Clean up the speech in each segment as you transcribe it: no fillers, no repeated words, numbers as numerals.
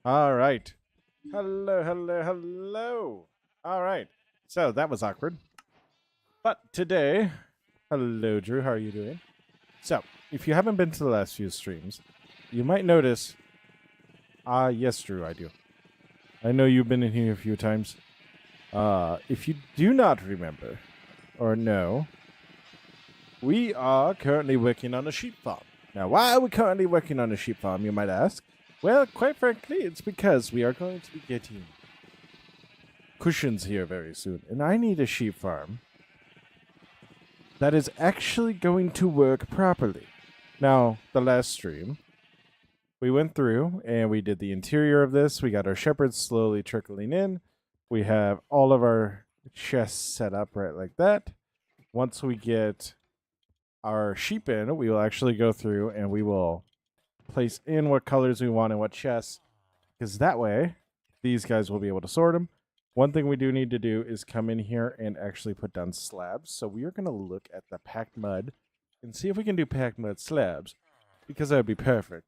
All right. Hello, hello, hello. All right. So that was awkward. But today, hello, Drew. How are you doing? So, if you haven't been to the last few streams, you might notice. Yes, Drew, I do. I know you've been in here a few times. If you do not remember or know, we are currently working on a sheep farm. Now, why are we currently working on a sheep farm, you might ask? Well, quite frankly, it's because we are going to be getting cushions here very soon, and I need a sheep farm that is actually going to work properly. Now, the last stream, we went through and we did the interior of this. We got our shepherds slowly trickling in. We have all of our chests set up right like that. Once we get our sheep in, we will actually go through and we will place in what colors we want in what chests, because that way these guys will be able to sort them. One thing we do need to do is come in here and actually put down slabs. So we are going to look at the packed mud and see if we can do packed mud slabs, because that would be perfect.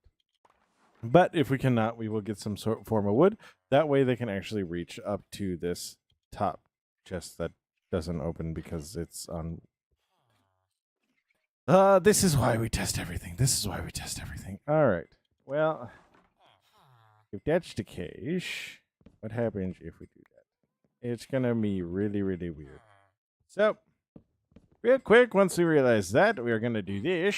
But if we cannot, we will get some sort form of wood. That way they can actually reach up to this top chest that doesn't open because it's on. This is why we test everything. This is why we test everything. All right. Well, if that's the case, what happens if we do that? It's going to be really, really weird. So, real quick, once we realize that, we are going to do this.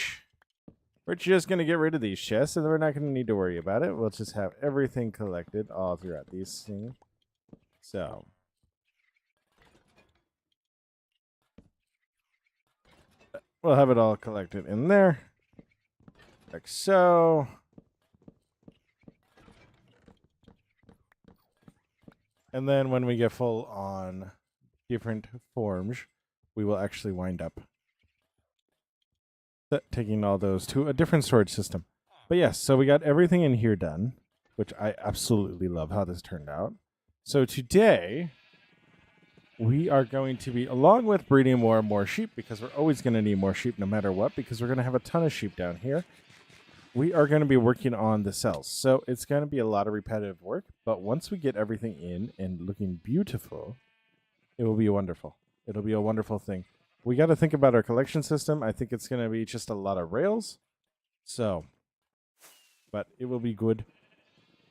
We're just going to get rid of these chests, and we're not going to need to worry about it. We'll just have everything collected all throughout these things. So, we'll have it all collected in there. Like so. And then when we get full on different forms, we will actually wind up taking all those to a different storage system. But yes, so we got everything in here done, which I absolutely love how this turned out. So today, we are going to be, along with breeding more and more sheep, because we're always going to need more sheep no matter what, because we're going to have a ton of sheep down here. We are going to be working on the cells. So it's going to be a lot of repetitive work, but once we get everything in and looking beautiful, it will be wonderful. It'll be a wonderful thing. We got to think about our collection system. I think it's going to be just a lot of rails. So, but it will be good.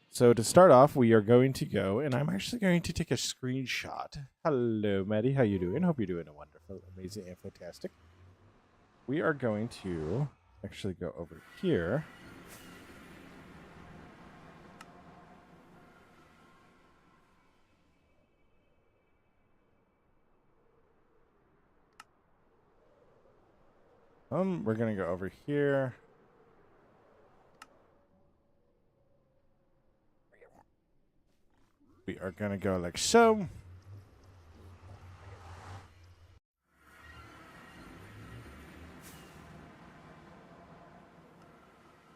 So to start off, we are going to go, and I'm actually going to take a screenshot. Hello, Maddie. How you doing? Hope you're doing a wonderful, amazing, and fantastic. We are going to actually go over here. We're going to go over here. We are going to go like so.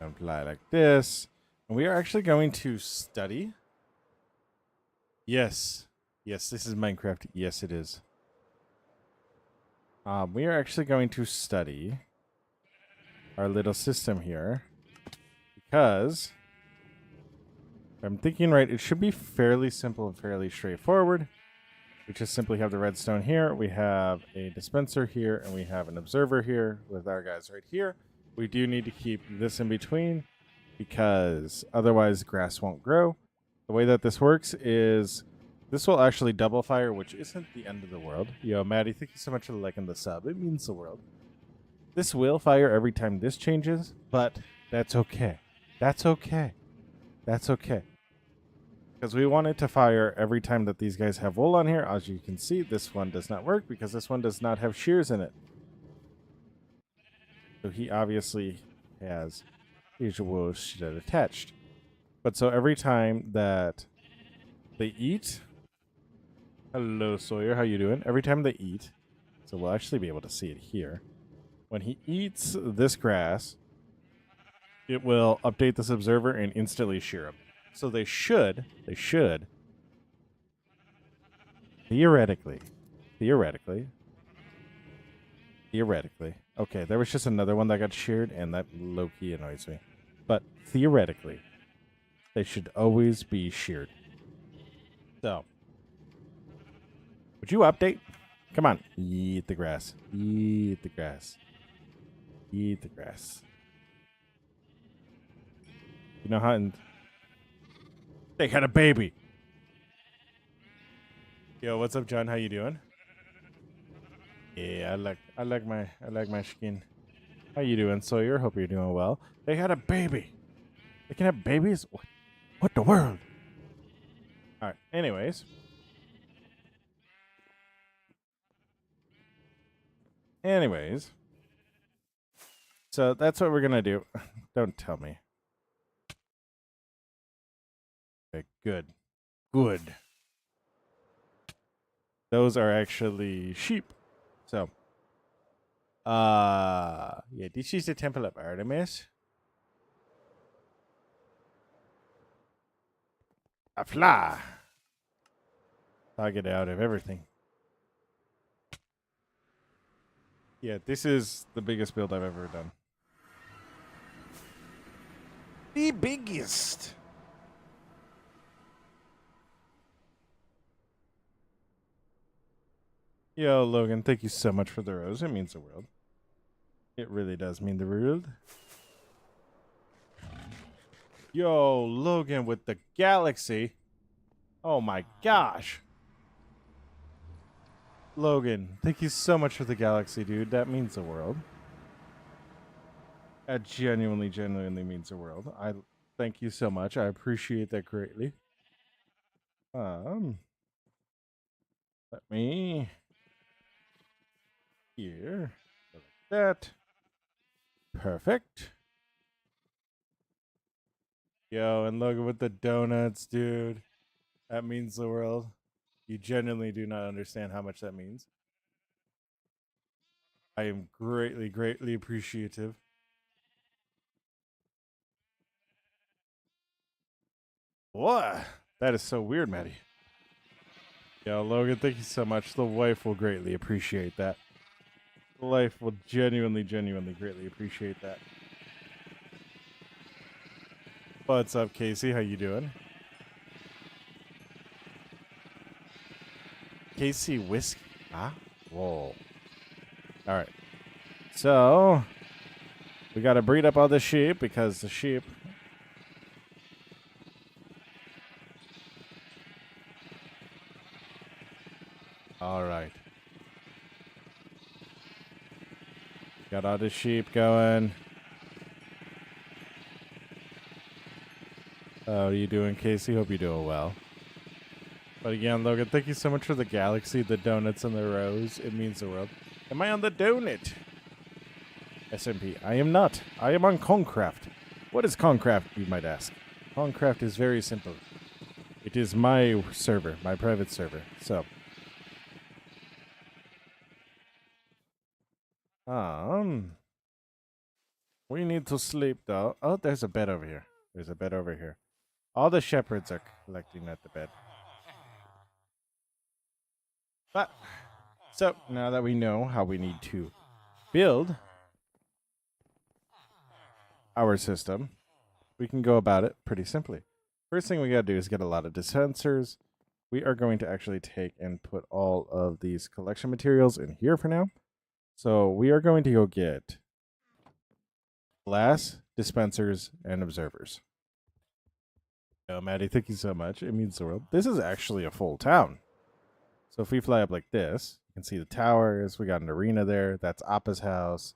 Apply like this. And we are actually going to study. Yes. Yes, this is Minecraft. Yes, it is. We are actually going to study our little system here, because if I'm thinking right, it should be fairly simple and fairly straightforward. We just simply have the redstone here, we have a dispenser here, and we have an observer here with our guys right here. We do need to keep this in between because otherwise grass won't grow. The way that this works is this will actually double fire, which isn't the end of the world. Yo, Maddie, thank you so much for the like and the sub. It means the world. This will fire every time this changes, but that's okay. That's okay. That's okay. Because we want it to fire every time that these guys have wool on here. As you can see, this one does not work because this one does not have shears in it. So he obviously has his wool shit attached. But so every time that they eat... Hello, Sawyer. How you doing? Every time they eat, so we'll actually be able to see it here. When he eats this grass, it will update this observer and instantly shear him. So they should, theoretically. Okay, there was just another one that got sheared, and that low-key annoys me. But theoretically, they should always be sheared. So, would you update? Come on. Eat the grass. Eat the grass. Eat the grass. You know how... They had a baby. Yo, what's up, John? How you doing? Yeah, I like my skin. How you doing, Sawyer? Hope you're doing well. They had a baby. They can have babies? What the world? All right. Anyways. So that's what we're gonna do. Don't tell me. Okay, good. Good. Those are actually sheep. So yeah, this is the Temple of Artemis. A fly. I'll get out of everything. Yeah, this is the biggest build I've ever done. The biggest. Yo, Logan, thank you so much for the rose. It means the world. It really does mean the world. Yo, Logan with the galaxy. Oh my gosh. Logan, thank you so much for the galaxy, dude. That means the world. That genuinely means the world. I thank you so much. I appreciate that greatly. Let me here. Like that. Perfect. Yo, and Logan with the donuts, dude. That means the world. You genuinely do not understand how much that means. I am greatly appreciative. What? That is so weird, Maddie. Yo, Logan, thank you so much. The wife will greatly appreciate that. The wife will genuinely greatly appreciate that. What's up, Casey? How you doing? Casey Whiskey. Huh? Whoa. All right. So, we got to breed up all the sheep because the sheep... All right. Got all the sheep going. How are you doing, Casey? Hope you're doing well. But again, Logan, thank you so much for the galaxy, the donuts, and the rose. It means the world. Am I on the donut? SMP. I am not. I am on Kraft. What is Kraft, you might ask? Kraft is very simple. It is my server, my private server. So, we need to sleep though. Oh, there's a bed over here. There's a bed over here. All the shepherds are collecting at the bed. But so now that we know how we need to build our system, we can go about it pretty simply. First thing we gotta do is get a lot of dispensers. We are going to actually take and put all of these collection materials in here for now. So we are going to go get glass, dispensers, and observers. Oh, Maddie, thank you so much. It means the world. This is actually a full town. So if we fly up like this, you can see the towers. We got an arena there. That's Appa's house.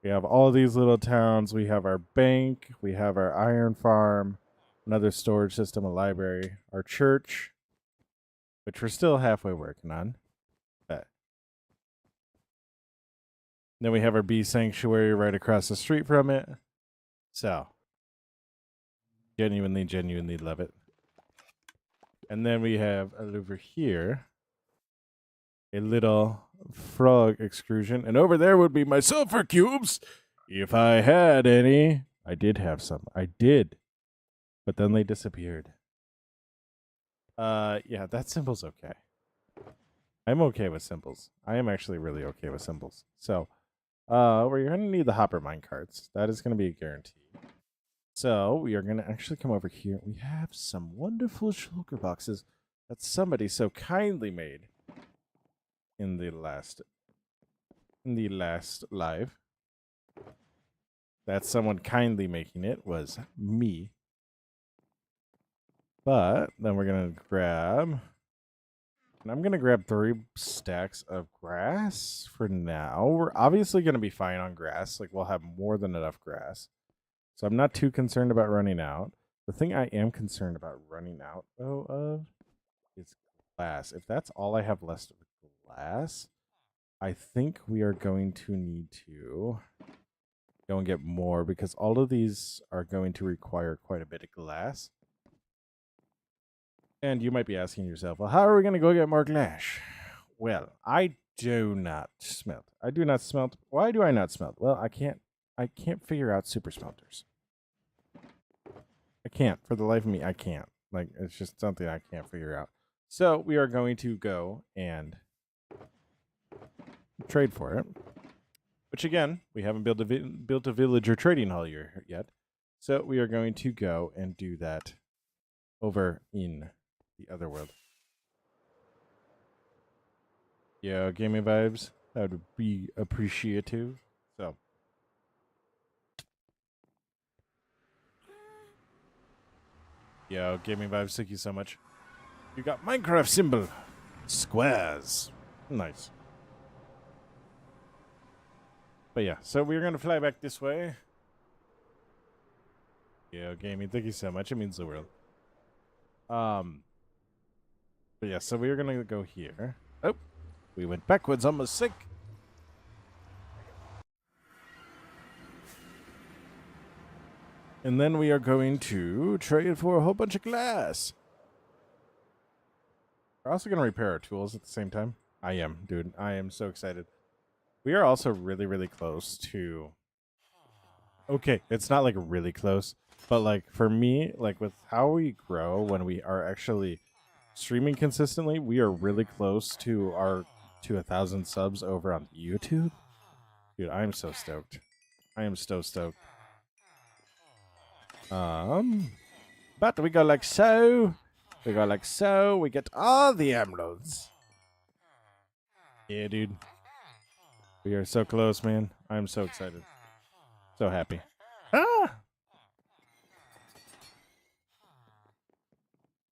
We have all these little towns. We have our bank. We have our iron farm. Another storage system, a library. Our church, which we're still halfway working on. But then we have our bee sanctuary right across the street from it. So, genuinely love it. And then we have over here a little frog excursion. And over there would be my sulfur cubes. If I had any. I did have some. I did. But then they disappeared. Yeah, that symbol's okay. I'm okay with symbols. I am actually really okay with symbols. So, we're going to need the hopper mine carts. That is going to be a guarantee. So we are going to actually come over here. We have some wonderful shulker boxes that somebody so kindly made in the last live. That someone kindly making it was me. But then we're going to grab, and I'm going to grab 3 stacks of grass for now. We're obviously going to be fine on grass. Like, we'll have more than enough grass. So I'm not too concerned about running out. The thing I am concerned about running out, though, of is glass. If that's all I have left of glass, I think we are going to need to go and get more, because all of these are going to require quite a bit of glass. And you might be asking yourself, well, how are we going to go get more glass? Well, I do not smelt. I do not smelt. Why do I not smelt? Well, I can't figure out super smelters. I can't. For the life of me, I can't. Like, it's just something I can't figure out. So we are going to go and trade for it. Which, again, we haven't built a villager trading hall here yet. So we are going to go and do that over in the other world. Yeah, gaming vibes. That would be appreciative. So. Yo, gaming vibes, thank you so much. You got Minecraft symbol. Squares. Nice. But yeah, so we're going to fly back this way. Yo, gaming, thank you so much. It means the world. But yeah, so we are going to go here. Oh, we went backwards on mistake. And then we are going to trade for a whole bunch of glass. We're also going to repair our tools at the same time. I am, dude. I am so excited. We are also really, really close to... Okay, it's not like really close. But like for me, like with how we grow when we are actually streaming consistently, we are really close to 1,000 subs over on YouTube. Dude, I am so stoked. I am so stoked. But we go like so. We go like so. We get all the emeralds. Yeah, dude. We are so close, man. I'm so excited. So happy. Ah!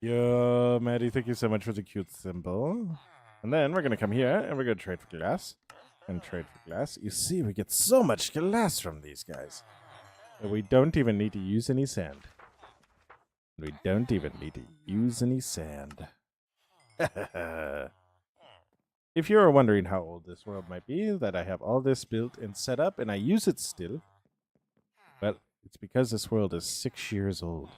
Yo, Maddie, thank you so much for the cute symbol. And then we're going to come here and we're going to trade for glass. And trade for glass. You see, we get so much glass from these guys. And we don't even need to use any sand. We don't even need to use any sand. If you are wondering how old this world might be, that I have all this built and set up and I use it still, well, it's because this world is 6 years old.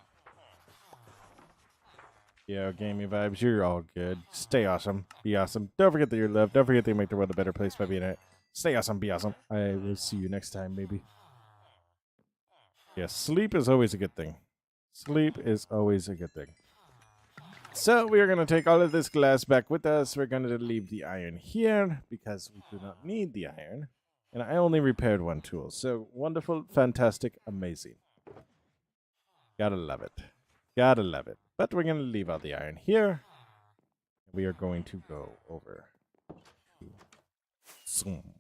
Yo, gaming vibes, you're all good. Stay awesome. Be awesome. Don't forget that you're loved. Don't forget that you make the world a better place by being in it. Stay awesome. Be awesome. I will see you next time, maybe. Yeah, sleep is always a good thing. Sleep is always a good thing. So we are going to take all of this glass back with us. We're going to leave the iron here because we do not need the iron. And I only repaired 1 tool. So wonderful, fantastic, amazing. Gotta love it. Gotta love it. But we're going to leave all the iron here. We are going to go over to Zoom.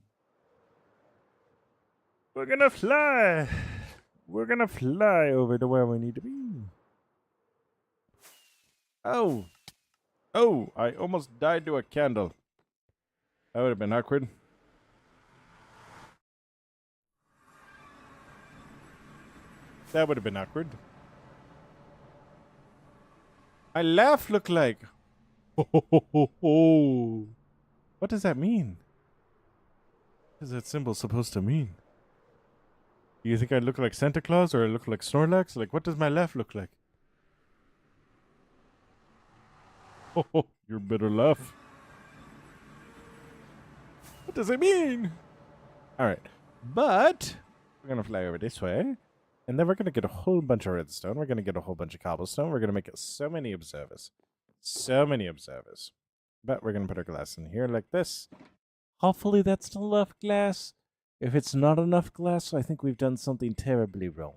We're going to fly. We're going to fly over to where we need to be. Oh. Oh, I almost died to a candle. That would have been awkward. That would have been awkward. My laugh looked like... Oh. What does that mean? What is that symbol supposed to mean? Do you think I look like Santa Claus or I look like Snorlax? Like, what does my laugh look like? Oh, your bitter laugh. What does it mean? All right. But we're going to fly over this way. And then we're going to get a whole bunch of redstone. We're going to get a whole bunch of cobblestone. We're going to make it so many observers. So many observers. But we're going to put our glass in here like this. Hopefully that's still enough glass. If it's not enough glass, I think we've done something terribly wrong.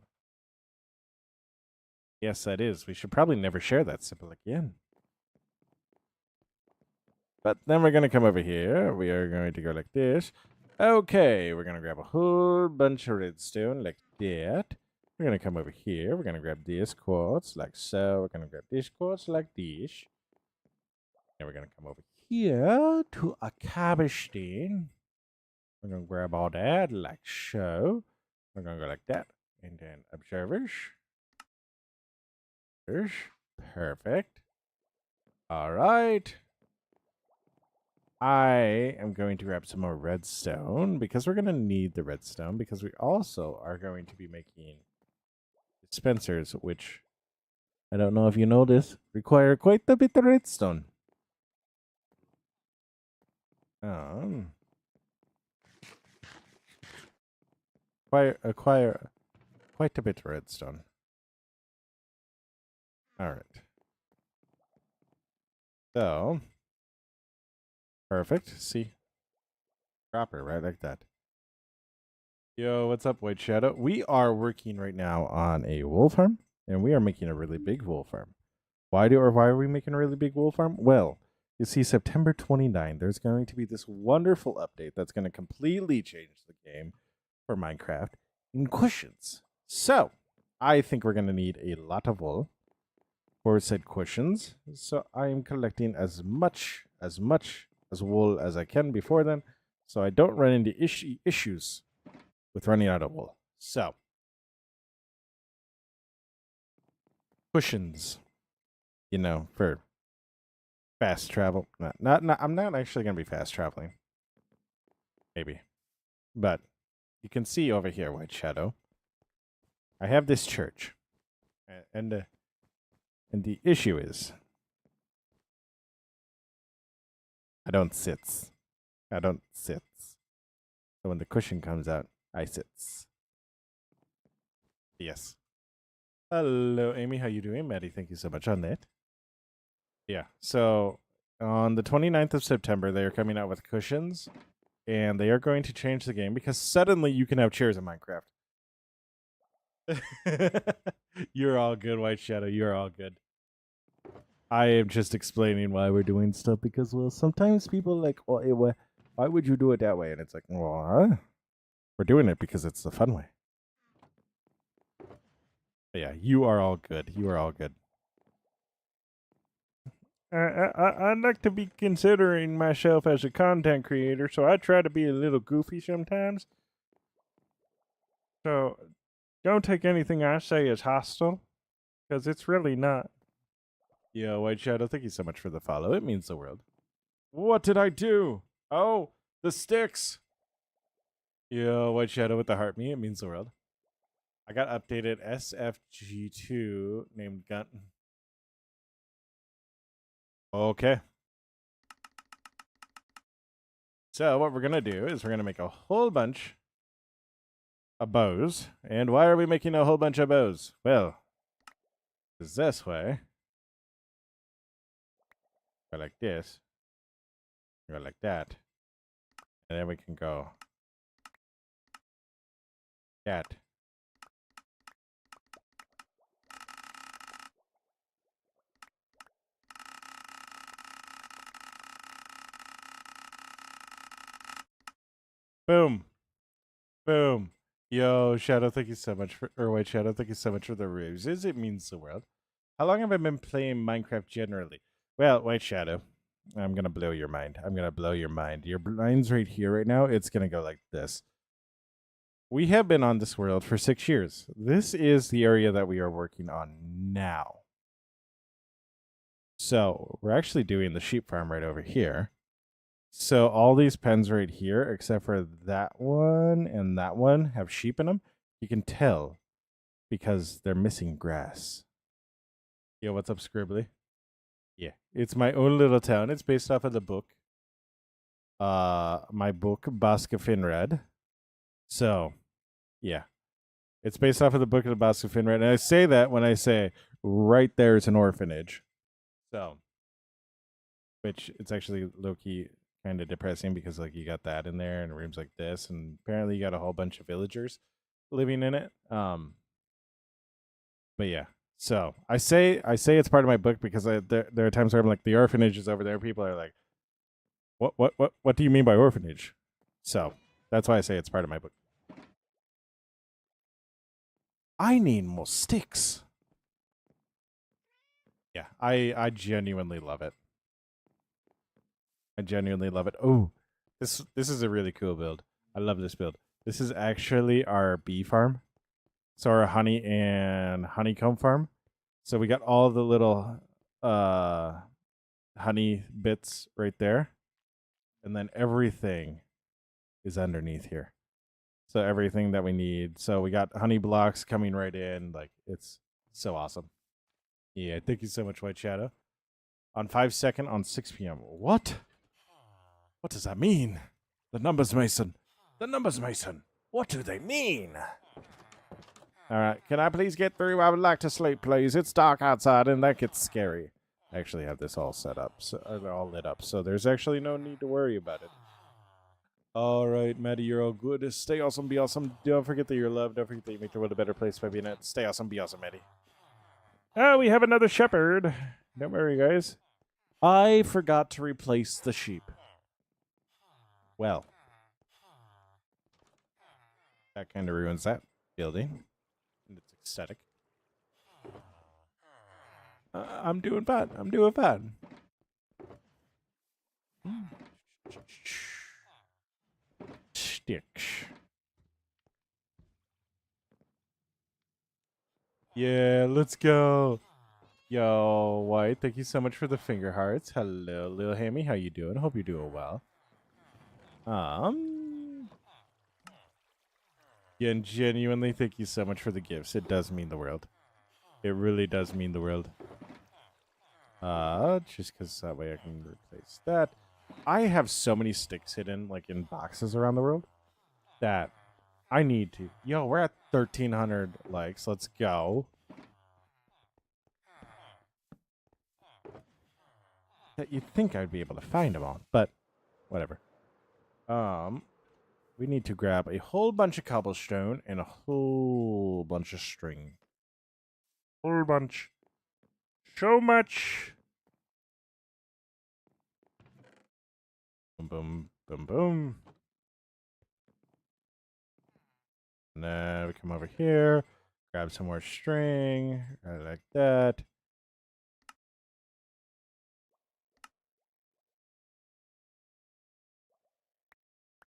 Yes, that is. We should probably never share that symbol again. But then we're going to come over here. We are going to go like this. Okay, we're going to grab a whole bunch of redstone like that. We're going to come over here. We're going to grab this quartz like so. We're going to grab this quartz like this. And we're going to come over here to a cobblestone. We're going to grab all that like so. We're going to go like that. And then observers. Perfect. All right. I am going to grab some more redstone because we're going to need the redstone because we also are going to be making dispensers, which I don't know if you know this, require quite a bit of redstone. Acquire quite a bit of redstone. All right. So, perfect. See? Proper, right? Like that. Yo, what's up, White Shadow? We are working right now on a wool farm, and we are making a really big wool farm. Why are we making a really big wool farm? Well, you see, September 29, there's going to be this wonderful update that's going to completely change the game for Minecraft in cushions. So, I think we're going to need a lot of wool for said cushions. So, I am collecting as much wool as I can before then, so I don't run into issues with running out of wool. So, cushions, you know, for fast travel. I'm not actually going to be fast traveling. Maybe. But you can see over here, White Shadow, I have this church. And the issue is I don't sit. So when the cushion comes out, I sits. Yes. Hello, Amy. How you doing? Maddie, thank you so much on that. Yeah. So on the 29th of September, they are coming out with cushions, and they are going to change the game because suddenly you can have chairs in Minecraft. You're all good, White Shadow. You're all good. I am just explaining why we're doing stuff because, well, sometimes people like, well, why would you do it that way? And it's like, well, we're doing it because it's the fun way. But yeah, you are all good. You are all good. I'd like to be considering myself as a content creator, so I try to be a little goofy sometimes. So don't take anything I say as hostile, because it's really not. Yo, White Shadow, thank you so much for the follow. It means the world. What did I do? Oh, the sticks. Yo, White Shadow with the heart me. It means the world. I got updated SFG2 named Gun. Okay. So what we're going to do is we're going to make a whole bunch of bows. And why are we making a whole bunch of bows? Well, it's this way. Go like this. Go like that. And then we can go that. Boom. Boom. Yo, Shadow, thank you so much White Shadow, thank you so much for the roses. It means the world. How long have I been playing Minecraft generally? Well, White Shadow, I'm going to blow your mind. I'm going to blow your mind. Your mind's right here right now. It's going to go like this. We have been on this world for 6 years. This is the area that we are working on now. So we're actually doing the sheep farm right over here. So all these pens right here, except for that one and that one, have sheep in them. You can tell because they're missing grass. Yo, what's up, Scribbly? Yeah, it's my own little town. It's based off of the book. My book, Baska Finrad. So, yeah. It's based off of the book of the Baska Finrad. And I say that when I say right there is an orphanage. So, which it's actually low-key kind of depressing because like you got that in there and rooms like this, and apparently you got a whole bunch of villagers living in it. But yeah. So I say it's part of my book because there are times where I'm like, the orphanage is over there. People are like, what do you mean by orphanage? So that's why I say it's part of my book. I need more sticks. Yeah, I genuinely love it. I genuinely love it. Oh, this is a really cool build. I love this build. This is actually our bee farm. So our honey and honeycomb farm. So we got all the little honey bits right there. And then everything is underneath here. So everything that we need. So we got honey blocks coming right in. Like, it's so awesome. Yeah, thank you so much, White Shadow. On 5 on 6 p.m. What? What does that mean? The numbers, Mason. The numbers, Mason. What do they mean? All right, can I please get through? I would like to sleep, please. It's dark outside, and that gets scary. I actually have this all set up, so all lit up, so there's actually no need to worry about it. All right, Maddie, you're all good. Stay awesome, be awesome. Don't forget that you're loved. Don't forget that you make the world a better place by being it. Stay awesome, be awesome, Maddie. Oh, we have another shepherd. Don't worry, guys. I forgot to replace the sheep. Well, that kind of ruins that building. And it's aesthetic. I'm doing fine. I'm doing fine. Sticks. Yeah, let's go. Yo, White, thank you so much for the finger hearts. Hello, little Hammy. How you doing? Hope you're doing well. Again, genuinely, thank you so much for the gifts. It does mean the world. It really does mean the world. Just because that way I can replace that. I have so many sticks hidden, like, in boxes around the world that I need to. Yo, we're at 1,300 likes. Let's go. You'd think I'd be able to find them all, but whatever. We need to grab a whole bunch of cobblestone and a whole bunch of string. Whole bunch. So much. Boom, boom, boom, boom. Now we come over here, grab some more string, right like that.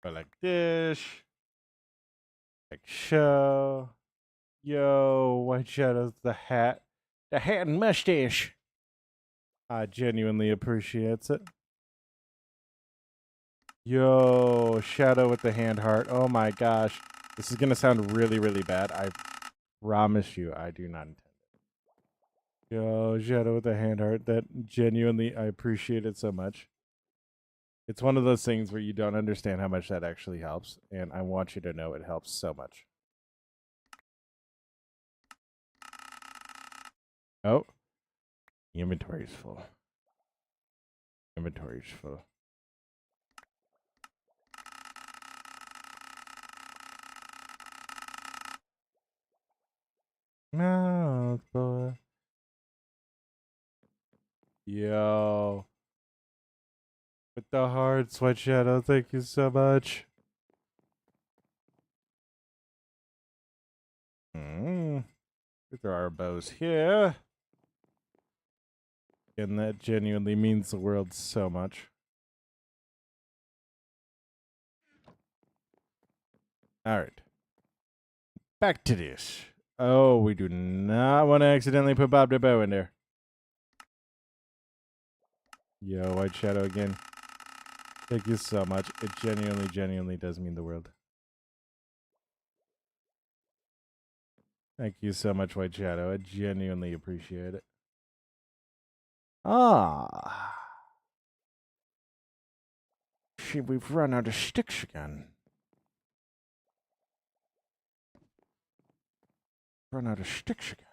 Go like this. Like so. Yo, White Shadow's the hat. The hat and mustache. I genuinely appreciates it. Yo, Shadow with the hand heart. Oh my gosh. This is going to sound really, really bad. I promise you, I do not intend it. Yo, Shadow with the hand heart. That genuinely, I appreciate it so much. It's one of those things where you don't understand how much that actually helps, and I want you to know it helps so much. Oh. Inventory's full. Inventory's full. No, boy. Yo. With the hard Sweat Shadow, thank you so much. There are bows here. And that genuinely means the world so much. Alright. Back to this. Oh, we do not want to accidentally put Bob the Bow in there. Yo, White Shadow again. Thank you so much. It genuinely, genuinely does mean the world. Thank you so much, White Shadow. I genuinely appreciate it. Ah. See, we've run out of sticks again. Run out of sticks again.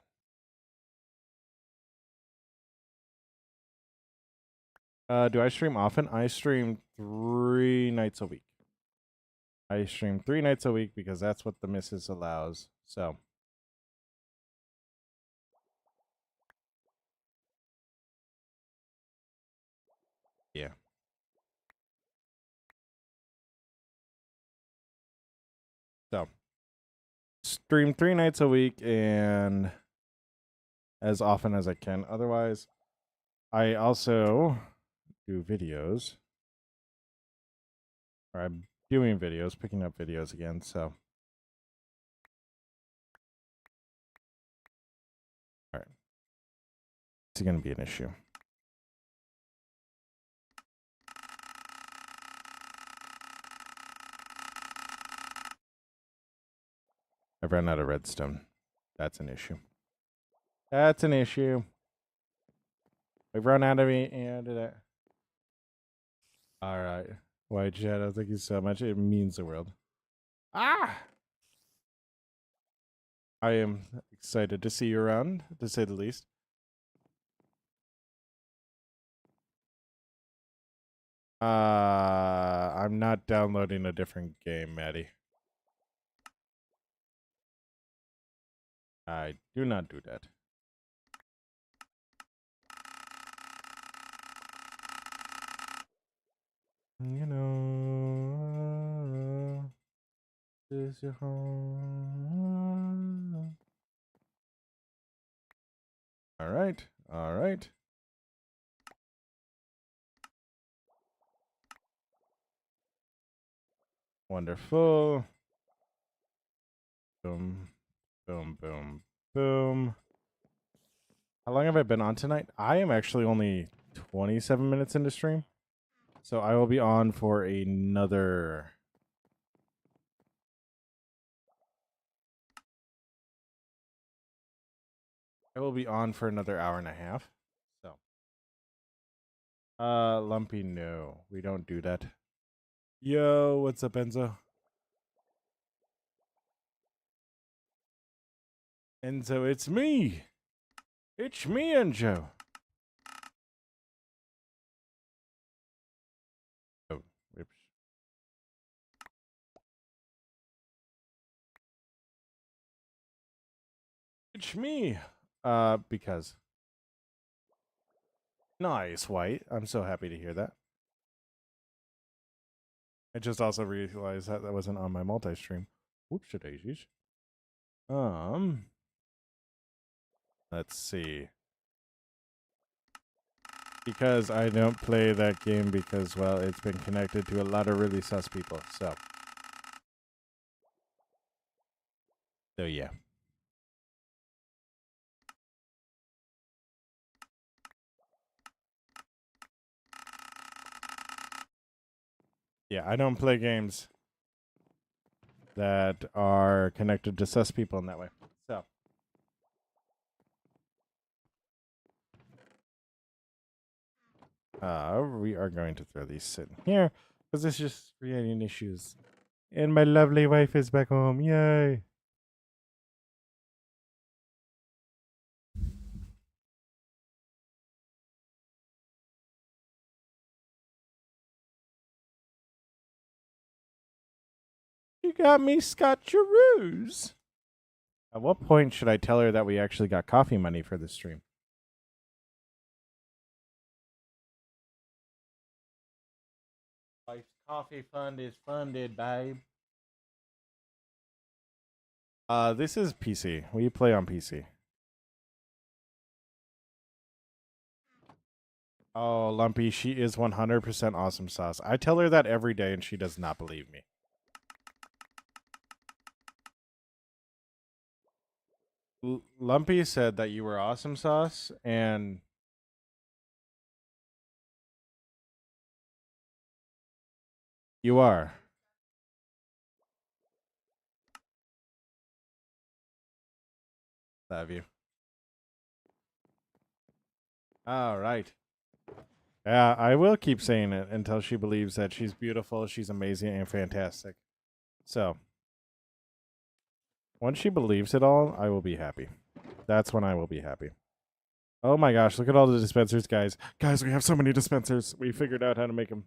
Do I stream often? I stream 3 nights a week. I stream 3 nights a week because that's what the missus allows. So Yeah. So, stream 3 nights a week and as often as I can. Otherwise, I also do videos. Or I'm doing videos, picking up videos again, so. Alright. It's going to be an issue. I've run out of redstone. That's an issue. That's an issue. We've run out of it and it. Alright. White Shadow, thank you so much. It means the world. Ah! I am excited to see you around, to say the least. I'm not downloading a different game, Maddie. I do not do that. You know, this is your home. All right, all right. Wonderful. Boom, boom, boom, boom. How long have I been on tonight? I am actually only 27 minutes into stream. So I will be on for another... I will be on for another hour and a half. So. Lumpy, no. We don't do that. Yo, what's up, Enzo? Enzo, it's me. It's me, Enzo. Oh, oops. It's me. Because. Nice, White. I'm so happy to hear that. I just also realized that that wasn't on my multi-stream. Whoops, daisies. Let's see. Because I don't play that game because, well, it's been connected to a lot of really sus people, so. So, yeah. Yeah, I don't play games that are connected to sus people in that way. So. We are going to throw these in here because it's just creating issues. And my lovely wife is back home. Yay. You got me scotcheroos. At what point should I tell her that we actually got coffee money for this stream? Wife's coffee fund is funded, babe. This is PC. We play on PC. Oh, Lumpy, she is 100% awesome sauce. I tell her that every day and she does not believe me. Lumpy said that you were awesome sauce and you are. Love you. All right. Yeah, I will keep saying it until she believes that she's beautiful, she's amazing, and fantastic. So, once she believes it all, I will be happy. That's when I will be happy. Oh my gosh, look at all the dispensers, guys. Guys, we have so many dispensers. We figured out how to make them.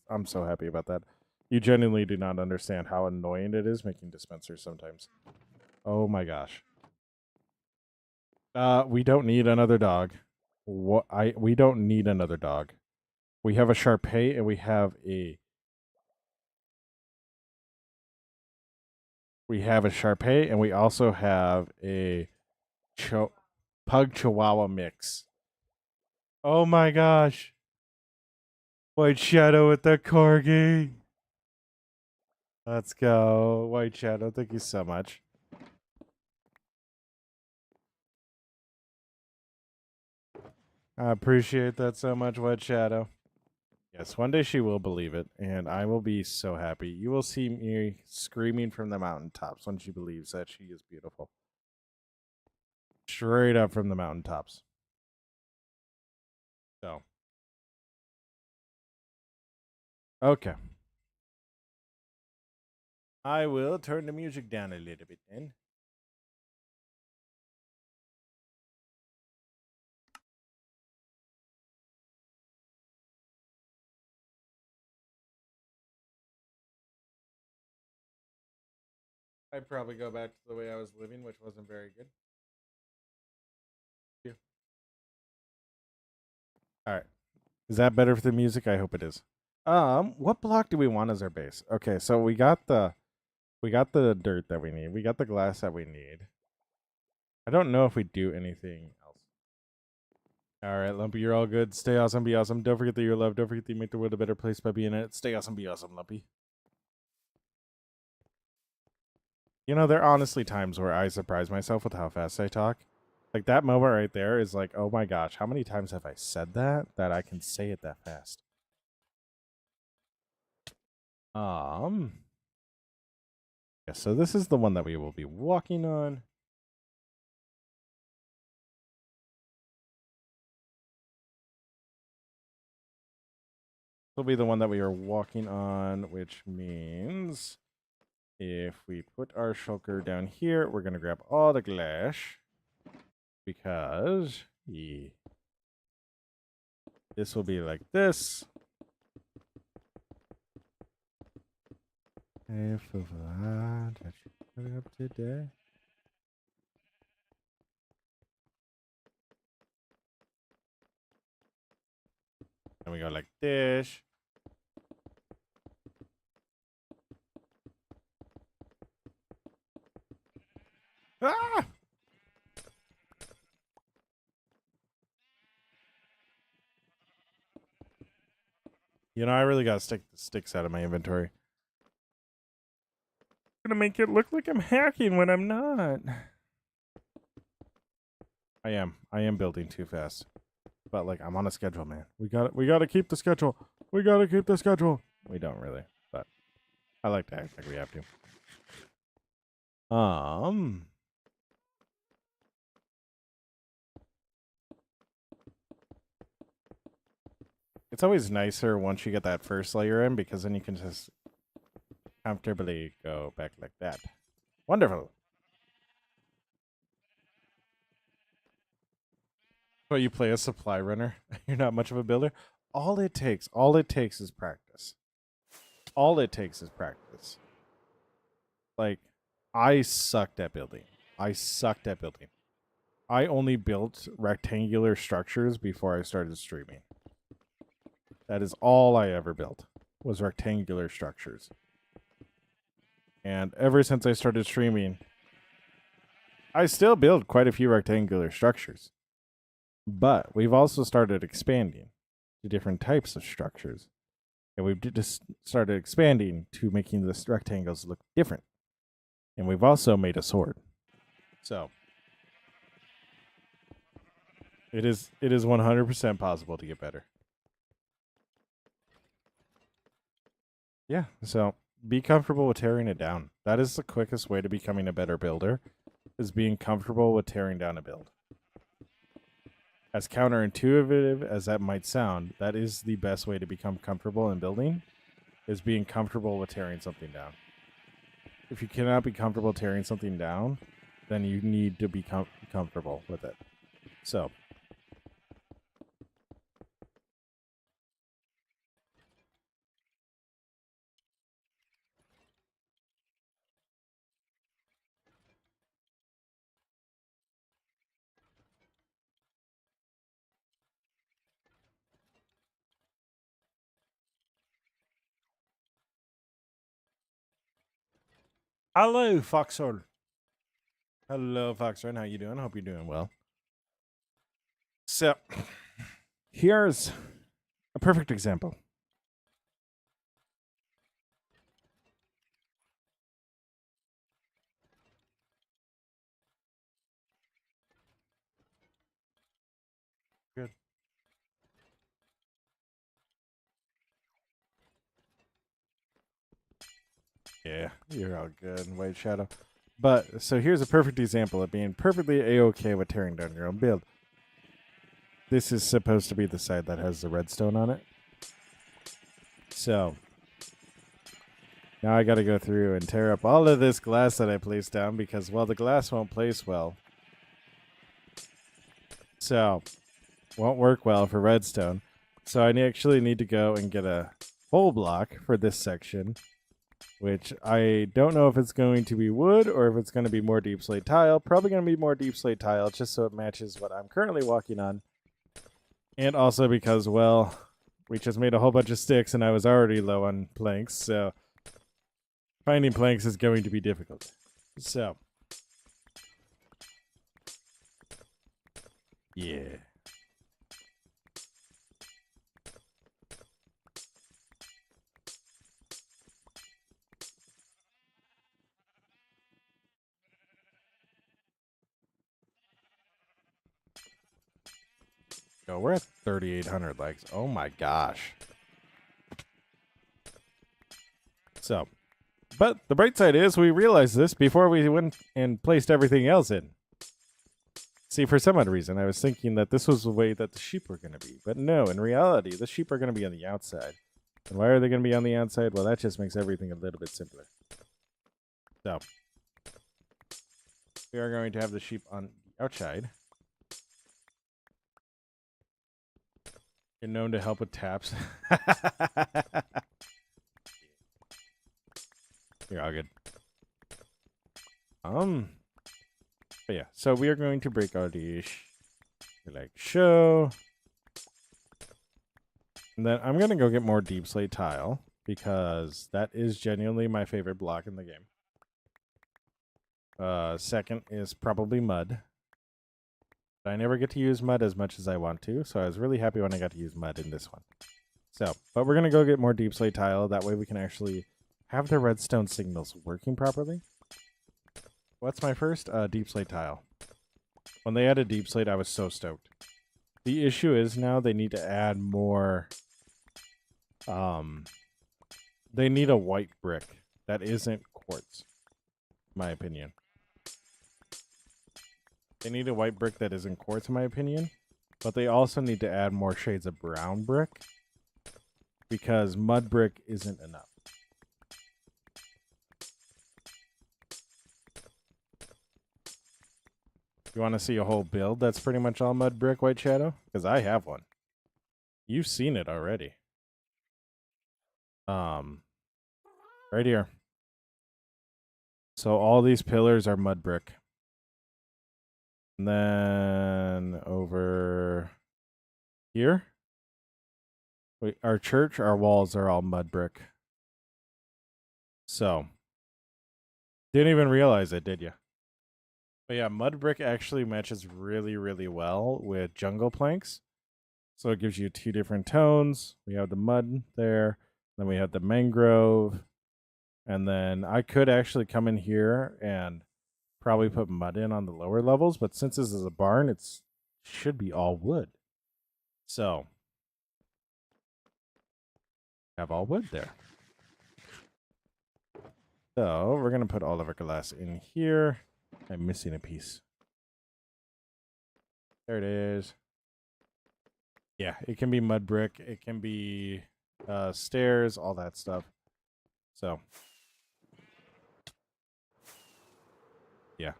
I'm so happy about that. You genuinely do not understand how annoying it is making dispensers sometimes. Oh my gosh. We don't need another dog. We don't need another dog. We have a Shar-Pei and we have a Shar-Pei and we also have a Pug Chihuahua mix. Oh my gosh. White Shadow with the corgi. Let's go. White Shadow, thank you so much. I appreciate that so much, White Shadow. Yes, one day she will believe it, and I will be so happy. You will see me screaming from the mountaintops when she believes that she is beautiful. Straight up from the mountaintops. So. Okay. I will turn the music down a little bit then. I'd probably go back to the way I was living, which wasn't very good. Yeah. All right. Is that better for the music? I hope it is. What block do we want as our base? Okay, so we got the dirt that we need. We got the glass that we need. I don't know if we do anything else. All right, Lumpy, you're all good. Stay awesome, be awesome. Don't forget that you're loved. Don't forget that you make the world a better place by being in it. Stay awesome, be awesome, Lumpy. You know, there are honestly times where I surprise myself with how fast I talk. Like that moment right there is like, oh my gosh, how many times have I said that I can say it that fast? Yeah, so this is the one that we will be walking on. Will be the one that we are walking on, which means if we put our shulker down here, we're gonna grab all the glass because this will be like this. If I touch it up today. And we go like this. Ah! You know, I really gotta stick the sticks out of my inventory. I'm gonna make it look like I'm hacking when I'm not. I am building too fast. But like I'm on a schedule, man. We gotta keep the schedule. We gotta keep the schedule. We don't really, but I like to act like we have to. It's always nicer once you get that first layer in because then you can just comfortably go back like that. Wonderful. But you play a supply runner. You're not much of a builder. All it takes is practice. All it takes is practice. Like, I sucked at building. I only built rectangular structures before I started streaming. That is all I ever built was rectangular structures. And ever since I started streaming, I still build quite a few rectangular structures. But we've also started expanding to different types of structures. And we've just started expanding to making the rectangles look different. And we've also made a sword. So it is 100% possible to get better. Yeah, so be comfortable with tearing it down. That is the quickest way to becoming a better builder, is being comfortable with tearing down a build. As counterintuitive as that might sound, that is the best way to become comfortable in building, is being comfortable with tearing something down. If you cannot be comfortable tearing something down, then you need to be comfortable with it. So Hello, Foxhorn. Hello, Foxhorn. How you doing? Hope you're doing well. So, here's a perfect example. Good. Yeah, you're all good, White Shadow. But, so here's a perfect example of being perfectly A-okay with tearing down your own build. This is supposed to be the side that has the redstone on it. So, now I gotta go through and tear up all of this glass that I placed down because, well, the glass won't place well. So, won't work well for redstone. So I actually need to go and get a full block for this section, which I don't know if it's going to be wood or if it's going to be more deep slate tile. Probably going to be more deep slate tile just so it matches what I'm currently walking on. And also because, well, we just made a whole bunch of sticks and I was already low on planks, so finding planks is going to be difficult. So, yeah. Yo, we're at 3,800 likes. Oh my gosh. So, but the bright side is we realized this before we went and placed everything else in. See, for some odd reason, I was thinking that this was the way that the sheep were going to be. But no, in reality, the sheep are going to be on the outside. And why are they going to be on the outside? Well, that just makes everything a little bit simpler. So, we are going to have the sheep on the outside. You're known to help with taps. You're all good. But yeah, so we are going to break our dish. Like, show. And then I'm going to go get more deep slate tile because that is genuinely my favorite block in the game. Second is probably mud. But I never get to use mud as much as I want to, so I was really happy when I got to use mud in this one. So, but we're going to go get more deep slate tile. That way we can actually have the redstone signals working properly. What's my first? Deep slate tile. When they added deep slate, I was so stoked. The issue is now they need to add more... they need a white brick that isn't quartz, in my opinion. They need a white brick that isn't quartz, in my opinion. But they also need to add more shades of brown brick because mud brick isn't enough. You want to see a whole build that's pretty much all mud brick, White Shadow? Because I have one. You've seen it already. Right here. So all these pillars are mud brick. And then over here, our church, our walls are all mud brick. So, didn't even realize it, did you? But yeah, mud brick actually matches really, really well with jungle planks. So it gives you two different tones. We have the mud there, then we have the mangrove, and then I could actually come in here and probably put mud in on the lower levels, but since this is a barn, it should be all wood. So, have all wood there. So, we're going to put all of our glass in here. I'm missing a piece. There it is. Yeah, it can be mud brick. It can be stairs, all that stuff. So, yeah.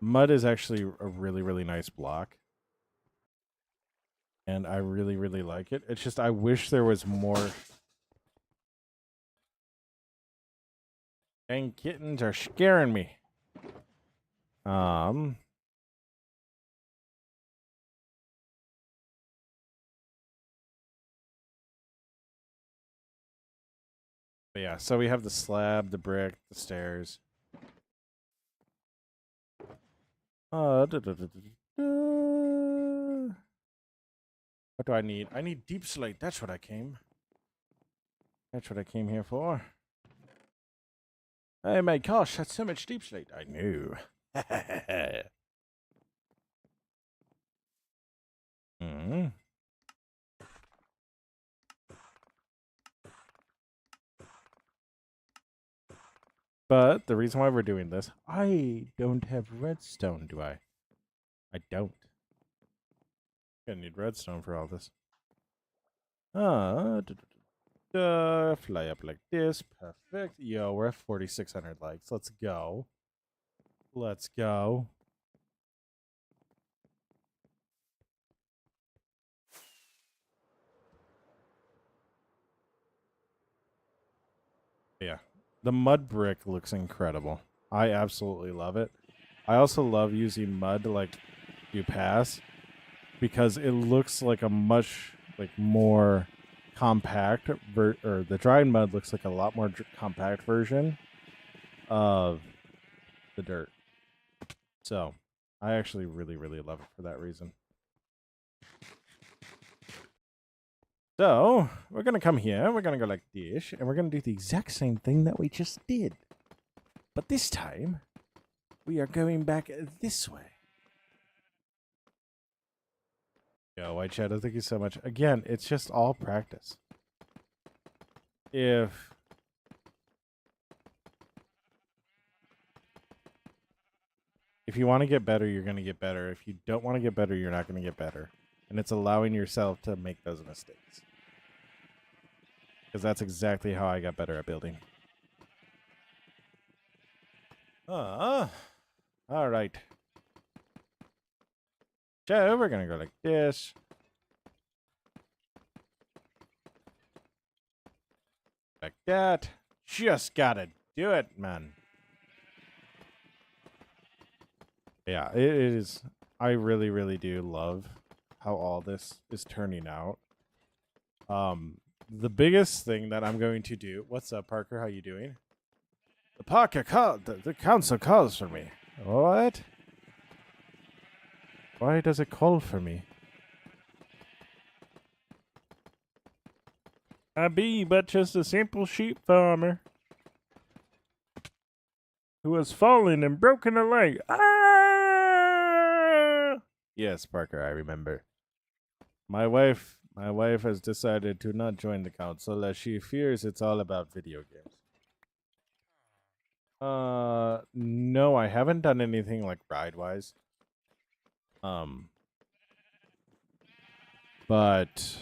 Mud is actually a really, really nice block. And I really, really like it. It's just I wish there was more. Dang kittens are scaring me. But yeah, so we have the slab, the brick, the stairs. What do I need? I need deep slate. That's what I came. That's what I came here for. Oh my gosh, that's so much deep slate. I knew. Hmm. But the reason why we're doing this, I don't have redstone, do I? I don't. Gonna need redstone for all this. Fly up like this. Perfect. Yo, we're at 4,600 likes. Let's go. Let's go. Yeah. The mud brick looks incredible. I absolutely love it. I also love using mud to like do pass because it looks like a much like more compact or the dried mud looks like a lot more compact version of the dirt. So, I actually really love it for that reason. So, we're going to come here, we're going to go like this, and we're going to do the exact same thing that we just did. But this time, we are going back this way. Yo, White Shadow, thank you so much. Again, it's just all practice. If you want to get better, you're going to get better. If you don't want to get better, you're not going to get better. And it's allowing yourself to make those mistakes. Because that's exactly how I got better at building. All right. So we're going to go like this. Like that. Just gotta do it, man. Yeah, it is. I really do love how all this is turning out. The biggest thing that I'm going to do. What's up, Parker? How you doing? The Parker called. The council calls for me. What? Why does it call for me? I be but just a simple sheep farmer who has fallen and broken a leg. Ah! Yes, Parker, I remember. My wife has decided to not join the council as she fears it's all about video games. No, I haven't done anything like ride-wise. But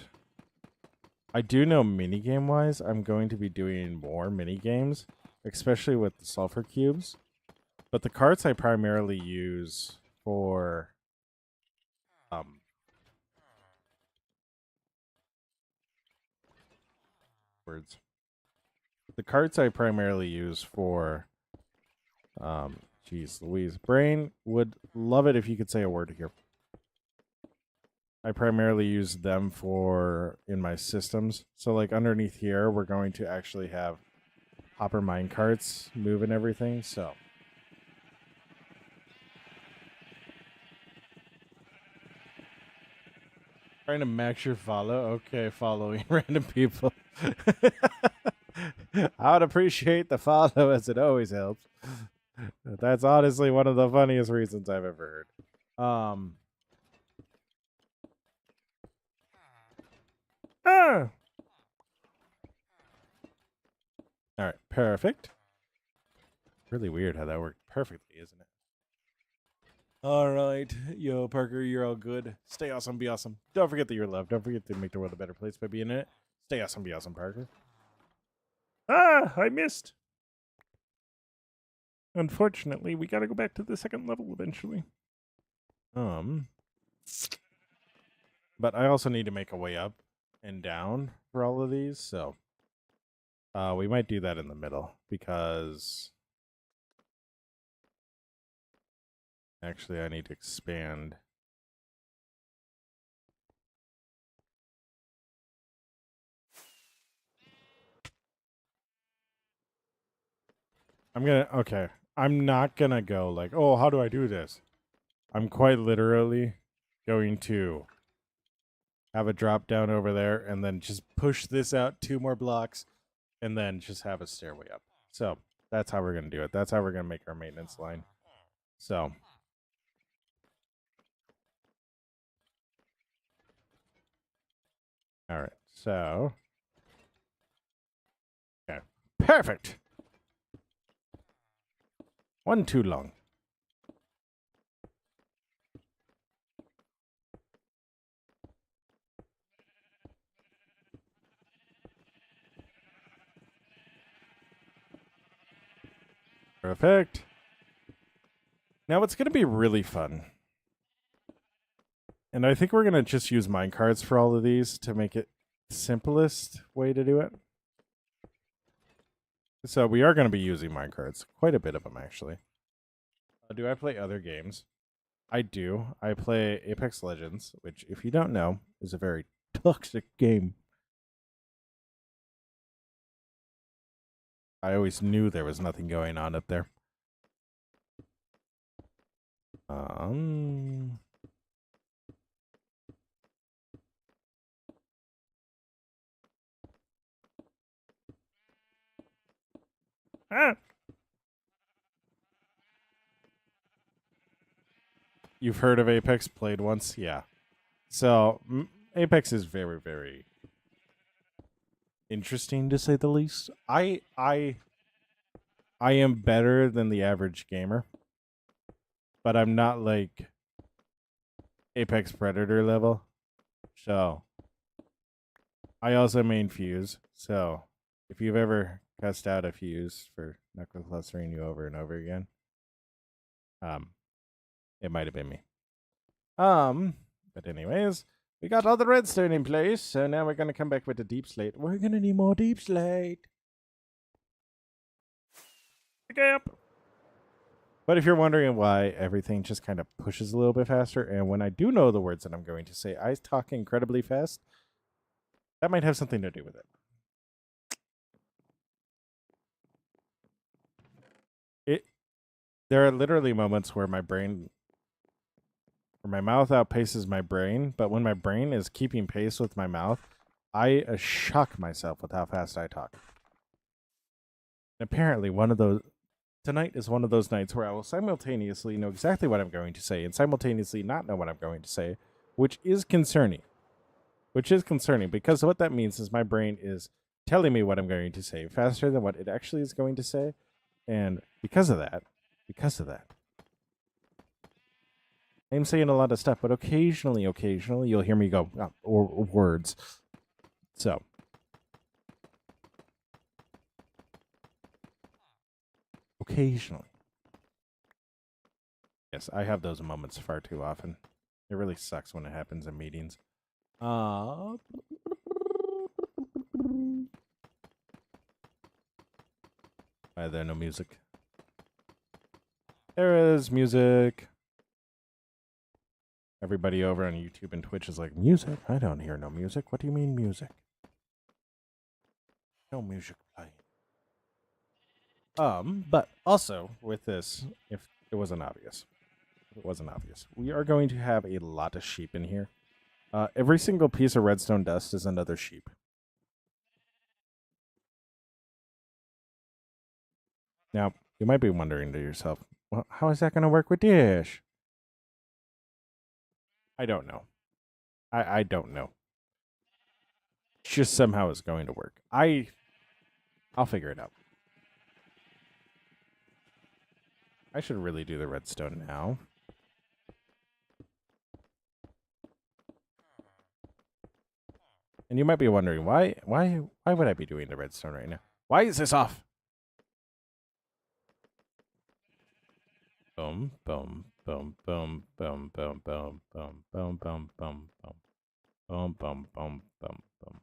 I do know minigame-wise, I'm going to be doing more minigames, especially with the sulfur cubes. But the carts I primarily use for words. The carts I primarily use for geez Louise. Brain would love it if you could say a word here. I primarily use them for in my systems. So like underneath here, we're going to actually have hopper mine carts moving everything. So trying to max your follow. Okay, following random people. I would appreciate the follow as it always helps. That's honestly one of the funniest reasons I've ever heard. All right, perfect. Really weird how that worked perfectly, isn't it? All right, yo, Parker, you're all good. Stay awesome, be awesome. Don't forget that you're loved. Don't forget to make the world a better place by being in it. Stay awesome, be awesome, Parker. Ah, I missed. Unfortunately, we gotta go back to the second level eventually. But I also need to make a way up and down for all of these, so we might do that in the middle because actually I need to expand. Okay. I'm not gonna go like, oh, how do I do this? I'm quite literally going to have a drop down over there and then just push this out 2 more blocks and then just have a stairway up. So that's how we're gonna do it. That's how we're gonna make our maintenance line. So all right. So okay. Perfect. One too long. Perfect. Now it's gonna be really fun. And I think we're gonna just use minecarts for all of these to make it simplest way to do it. So we are going to be using minecarts. Quite a bit of them, actually. Do I play other games? I do. I play Apex Legends, which, if you don't know, is a very toxic game. I always knew there was nothing going on up there. Ah! You've heard of Apex? Played once? Yeah. So, Apex is very, very interesting, to say the least. I am better than the average gamer, but I'm not like Apex Predator level. So, I also main Fuse. So, if you've ever cussed out a Fuse for knuckle clustering you over and over again, it might have been me. But anyways, we got all the redstone in place, so now we're gonna come back with the deep slate. We're gonna need more deep slate. Up. But if you're wondering why everything just kind of pushes a little bit faster, and when I do know the words that I'm going to say, I talk incredibly fast, that might have something to do with it. There are literally moments where my mouth outpaces my brain, but when my brain is keeping pace with my mouth, I shock myself with how fast I talk. And apparently, tonight is one of those nights where I will simultaneously know exactly what I'm going to say and simultaneously not know what I'm going to say, which is concerning. Because what that means is my brain is telling me what I'm going to say faster than what it actually is going to say, and because of that, I'm saying a lot of stuff, but occasionally you'll hear me go or words. So occasionally, yes, I have those moments far too often. It really sucks when it happens in meetings. Why is there no music? There is music. Everybody over on YouTube and Twitch is like, music? I don't hear no music. What do you mean music? No music playing. But also with this, if it wasn't obvious, we are going to have a lot of sheep in here. Every single piece of redstone dust is another sheep. Now, you might be wondering to yourself, well, how is that going to work with Dish? I don't know. I don't know. Just somehow it's going to work. I'll figure it out. I should really do the redstone now. And you might be wondering, why would I be doing the redstone right now? Why is this off? Boom, boom, boom, boom, boom, boom, boom, boom, boom, boom, boom, boom, boom, boom, boom, boom, boom.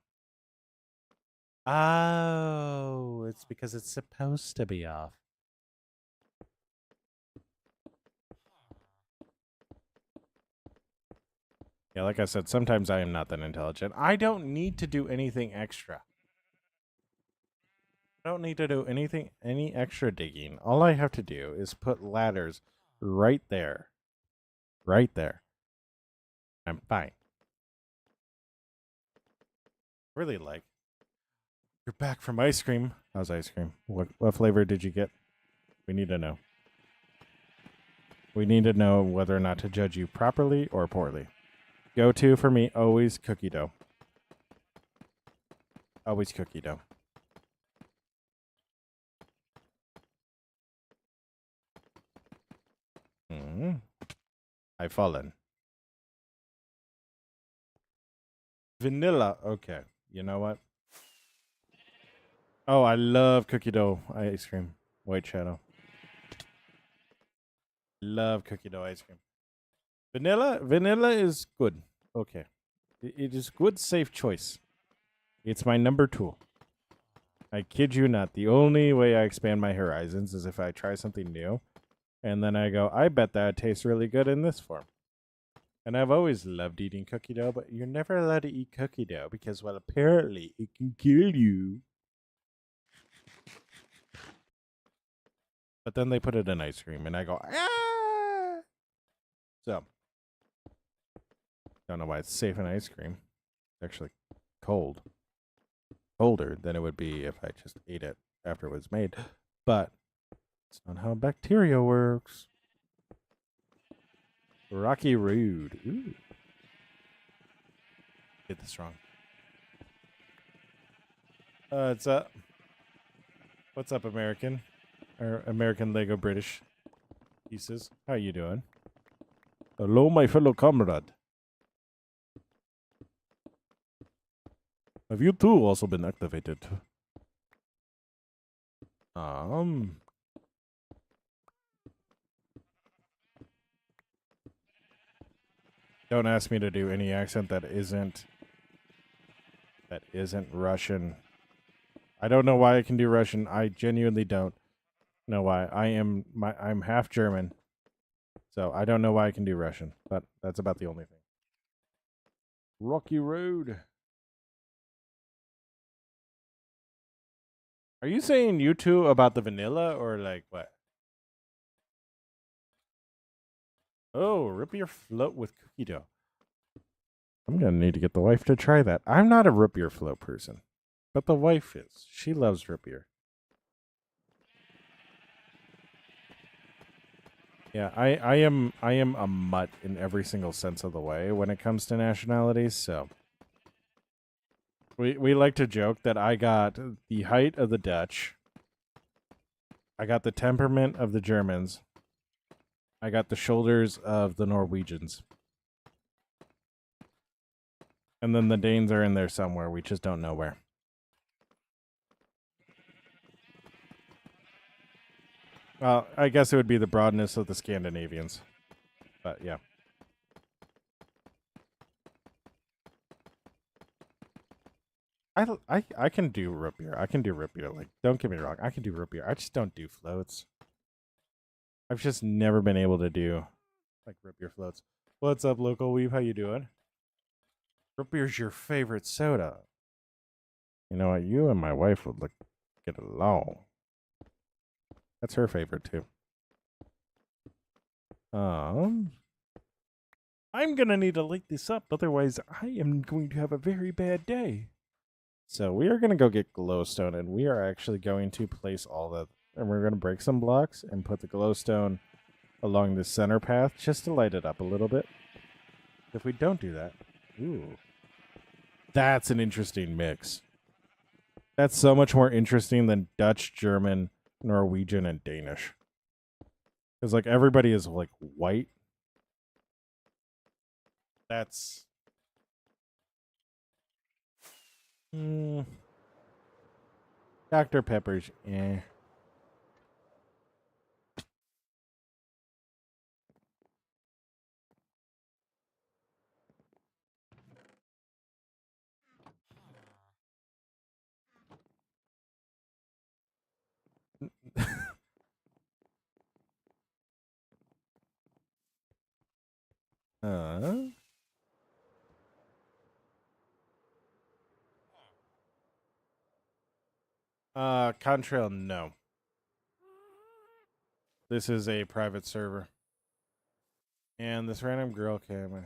Oh, it's because it's supposed to be off. Yeah, like I said, sometimes I am not that intelligent. I don't need to do anything extra. I don't need to do anything, any extra digging. All I have to do is put ladders right there. Right there. I'm fine. Really like. You're back from ice cream. How's ice cream? What flavor did you get? We need to know. We need to know whether or not to judge you properly or poorly. Go to for me, always cookie dough. Always cookie dough. I've fallen. Vanilla. Okay. You know what? Oh, I love cookie dough ice cream. White Shadow. Love cookie dough ice cream. Vanilla is good. Okay. It is good, safe choice. It's my number 2. I kid you not. The only way I expand my horizons is if I try something new. And then I go, I bet that tastes really good in this form. And I've always loved eating cookie dough, but you're never allowed to eat cookie dough because, well, apparently it can kill you. But then they put it in ice cream, and I go, ah! So, don't know why it's safe in ice cream. It's actually cold. Colder than it would be if I just ate it after it was made. But it's not how bacteria works. Rocky Road. Ooh. Did this wrong. It's up. What's up, American? Or American Lego British pieces. How you doing? Hello, my fellow comrade. Have you too also been activated? Don't ask me to do any accent that isn't Russian. I don't know why I can do Russian. I genuinely don't know why. I'm half German. So I don't know why I can do Russian, but that's about the only thing. Rocky Road. Are you saying you two about the vanilla or like what? Oh, root beer float with cookie dough. I'm gonna need to get the wife to try that. I'm not a root beer float person, but the wife is. She loves root beer. Yeah, I am a mutt in every single sense of the way when it comes to nationalities. So we like to joke that I got the height of the Dutch. I got the temperament of the Germans. I got the shoulders of the Norwegians. And then the Danes are in there somewhere. We just don't know where. Well, I guess it would be the broadness of the Scandinavians. But yeah. I can do root beer. I can do root beer. Like, don't get me wrong. I can do root beer. I just don't do floats. I've just never been able to do like root beer floats. What's up, local weeb? How you doing? Root beer's your favorite soda. You know what? You and my wife would get along. That's her favorite too. I'm gonna need to light this up, otherwise I am going to have a very bad day. So we are gonna go get glowstone, and we are actually going to place all the, and we're gonna break some blocks and put the glowstone along the center path just to light it up a little bit. If we don't do that, ooh, that's an interesting mix. That's so much more interesting than Dutch, German, Norwegian, and Danish. Because like everybody is like white. That's Dr. Pepper's. Eh. uh, Contrail, no. This is a private server. And this random girl came.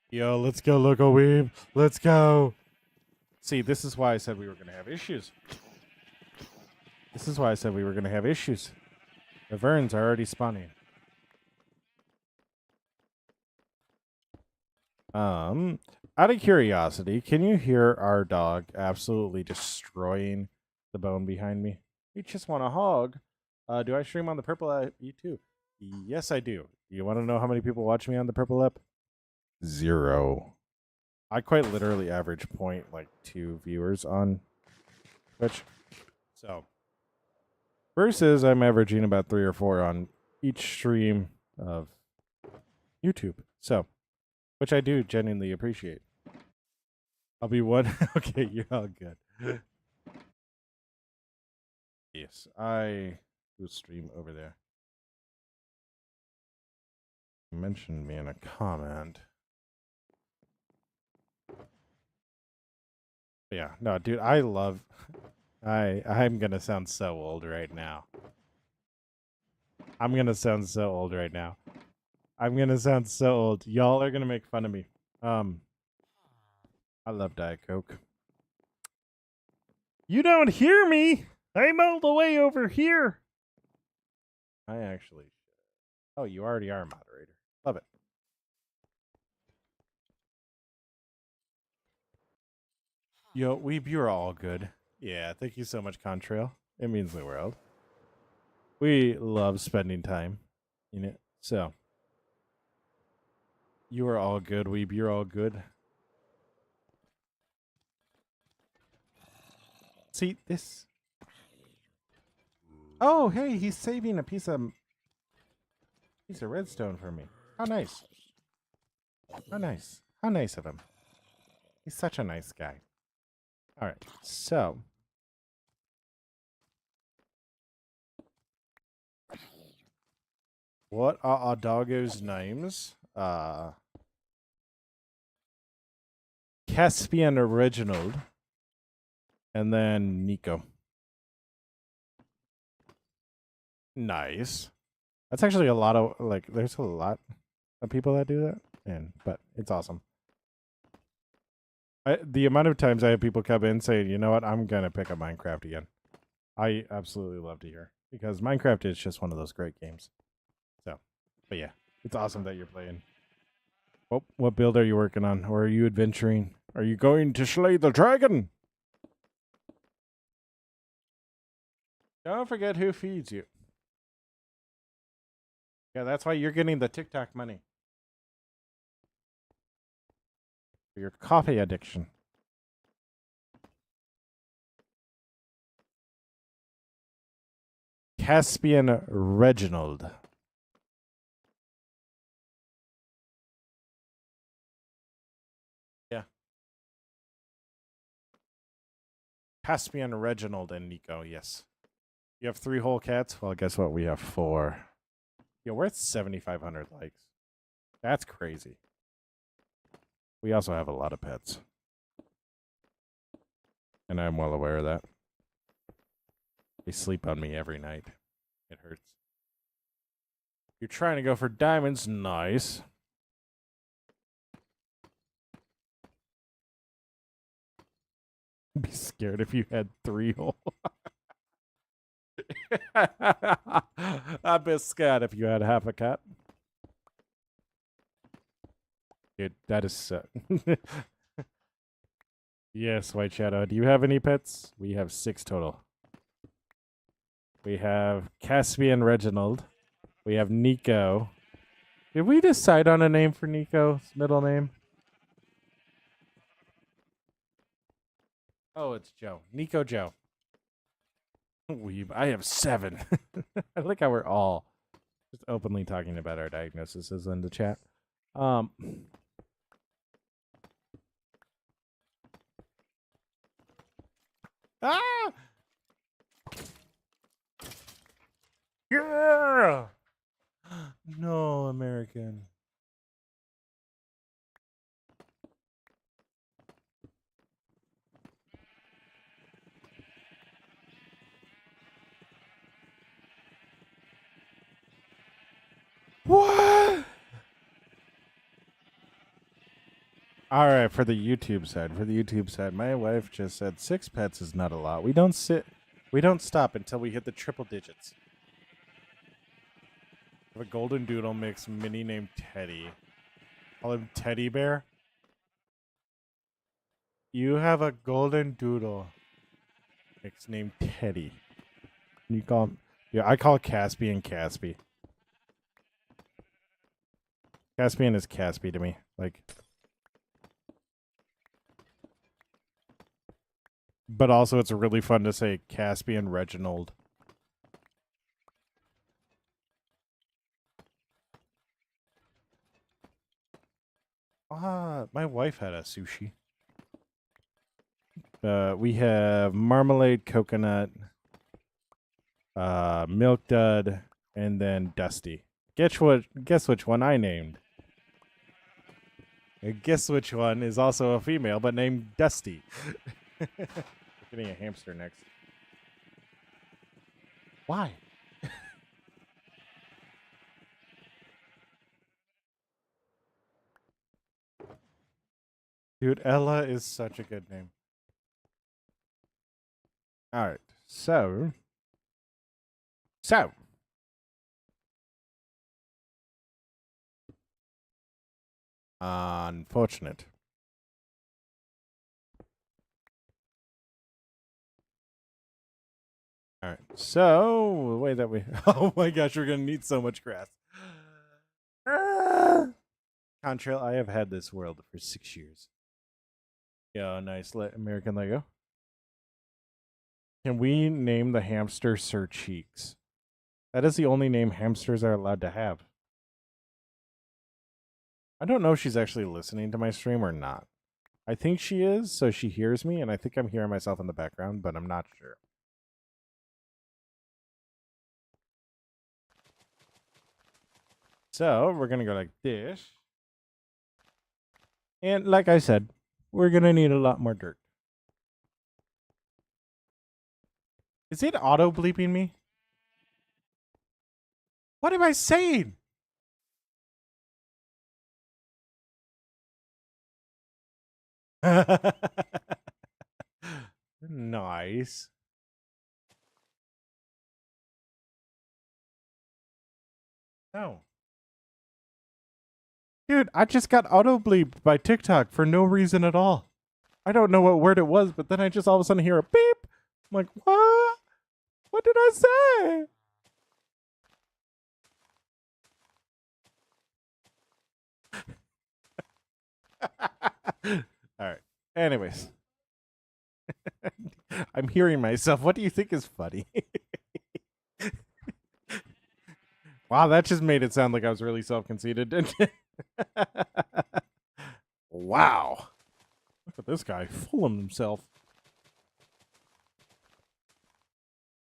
Yo, let's go, local weeb. Let's go. See, this is why I said we were going to have issues. This is why I said we were going to have issues. The Verns are already spawning. Out of curiosity, can you hear our dog absolutely destroying the bone behind me? We just want a hog. Do I stream on the Purple App too? Yes, I do. You want to know how many people watch me on the Purple App? 0. I quite literally average 0.2 viewers on Twitch. So, versus I'm averaging about 3 or 4 on each stream of YouTube. So, which I do genuinely appreciate. I'll be one. Okay, you're all good. Yes, I do stream over there. You mentioned me in a comment. Yeah, no, dude, I love. I'm gonna sound so old right now. I'm gonna sound so old right now. I'm gonna sound so old. Y'all are gonna make fun of me. I love Diet Coke. You don't hear me. I'm all the way over here. I actually. Oh, you already are a moderator. Love it. Yo, you're all good. Yeah, thank you so much, Contrail. It means the world. We love spending time in it. So, you are all good, Weeb. You're all good. See, this. Oh, hey, he's saving a piece of redstone for me. How nice. How nice. How nice of him. He's such a nice guy. All right, so. What are our doggos' names? Caspian Original. And then Nico. Nice. That's actually a lot of, there's a lot of people that do that. But it's awesome. The amount of times I have people come in saying, you know what, I'm going to pick up Minecraft again. I absolutely love to hear. Because Minecraft is just one of those great games. So, but yeah, it's awesome that you're playing. Oh, what build are you working on? Or are you adventuring? Are you going to slay the dragon? Don't forget who feeds you. Yeah, that's why you're getting the TikTok money. For your coffee addiction. Caspian Reginald. Yeah. Caspian Reginald and Nico, yes. You have 3 whole cats? Well, guess what? We have 4. Yo, we're at 7,500 likes. That's crazy. We also have a lot of pets. And I'm well aware of that. They sleep on me every night. It hurts. You're trying to go for diamonds. Nice. I'd be scared if you had 3 whole. I'd be scared if you had half a cat. Dude, that is so. Yes, White Shadow. Do you have any pets? We have 6 total. We have Caspian Reginald. We have Nico. Did we decide on a name for Nico's middle name? Oh, it's Joe. Nico Joe. I have 7. I like how we're all just openly talking about our diagnoses in the chat. Ah! Yeah! No, American. All right, for the YouTube side, my wife just said 6 pets is not a lot. We don't stop until we hit the triple digits. I have a golden doodle mix mini named Teddy. Call him Teddy Bear. You have a golden doodle mix named Teddy. You call him? Yeah, I call Caspian Caspy. Caspian is Caspy to me. Like, but also it's really fun to say Caspian Reginald. My wife had a sushi. We have marmalade, coconut, milk dud, and then Dusty. Guess which one I named? Guess which one is also a female, but named Dusty. We're getting a hamster next. Why? Dude, Ella is such a good name. All right, so. Unfortunate. All right, so the way that we. Oh my gosh, we're gonna need so much grass. Contrail, I have had this world for 6 years. Yeah, nice American Lego. Can we name the hamster Sir Cheeks? That is the only name hamsters are allowed to have. I don't know if she's actually listening to my stream or not. I think she is, so she hears me, and I think I'm hearing myself in the background, but I'm not sure. So we're going to go like this. And like I said, we're going to need a lot more dirt. Is it auto bleeping me? What am I saying? Nice. No. Dude, I just got auto bleeped by TikTok for no reason at all. I don't know what word it was, but then I just all of a sudden hear a beep. I'm like, what? What did I say? All right. Anyways. I'm hearing myself. What do you think is funny? Wow, that just made it sound like I was really self-conceited. Wow. Look at this guy, full of himself.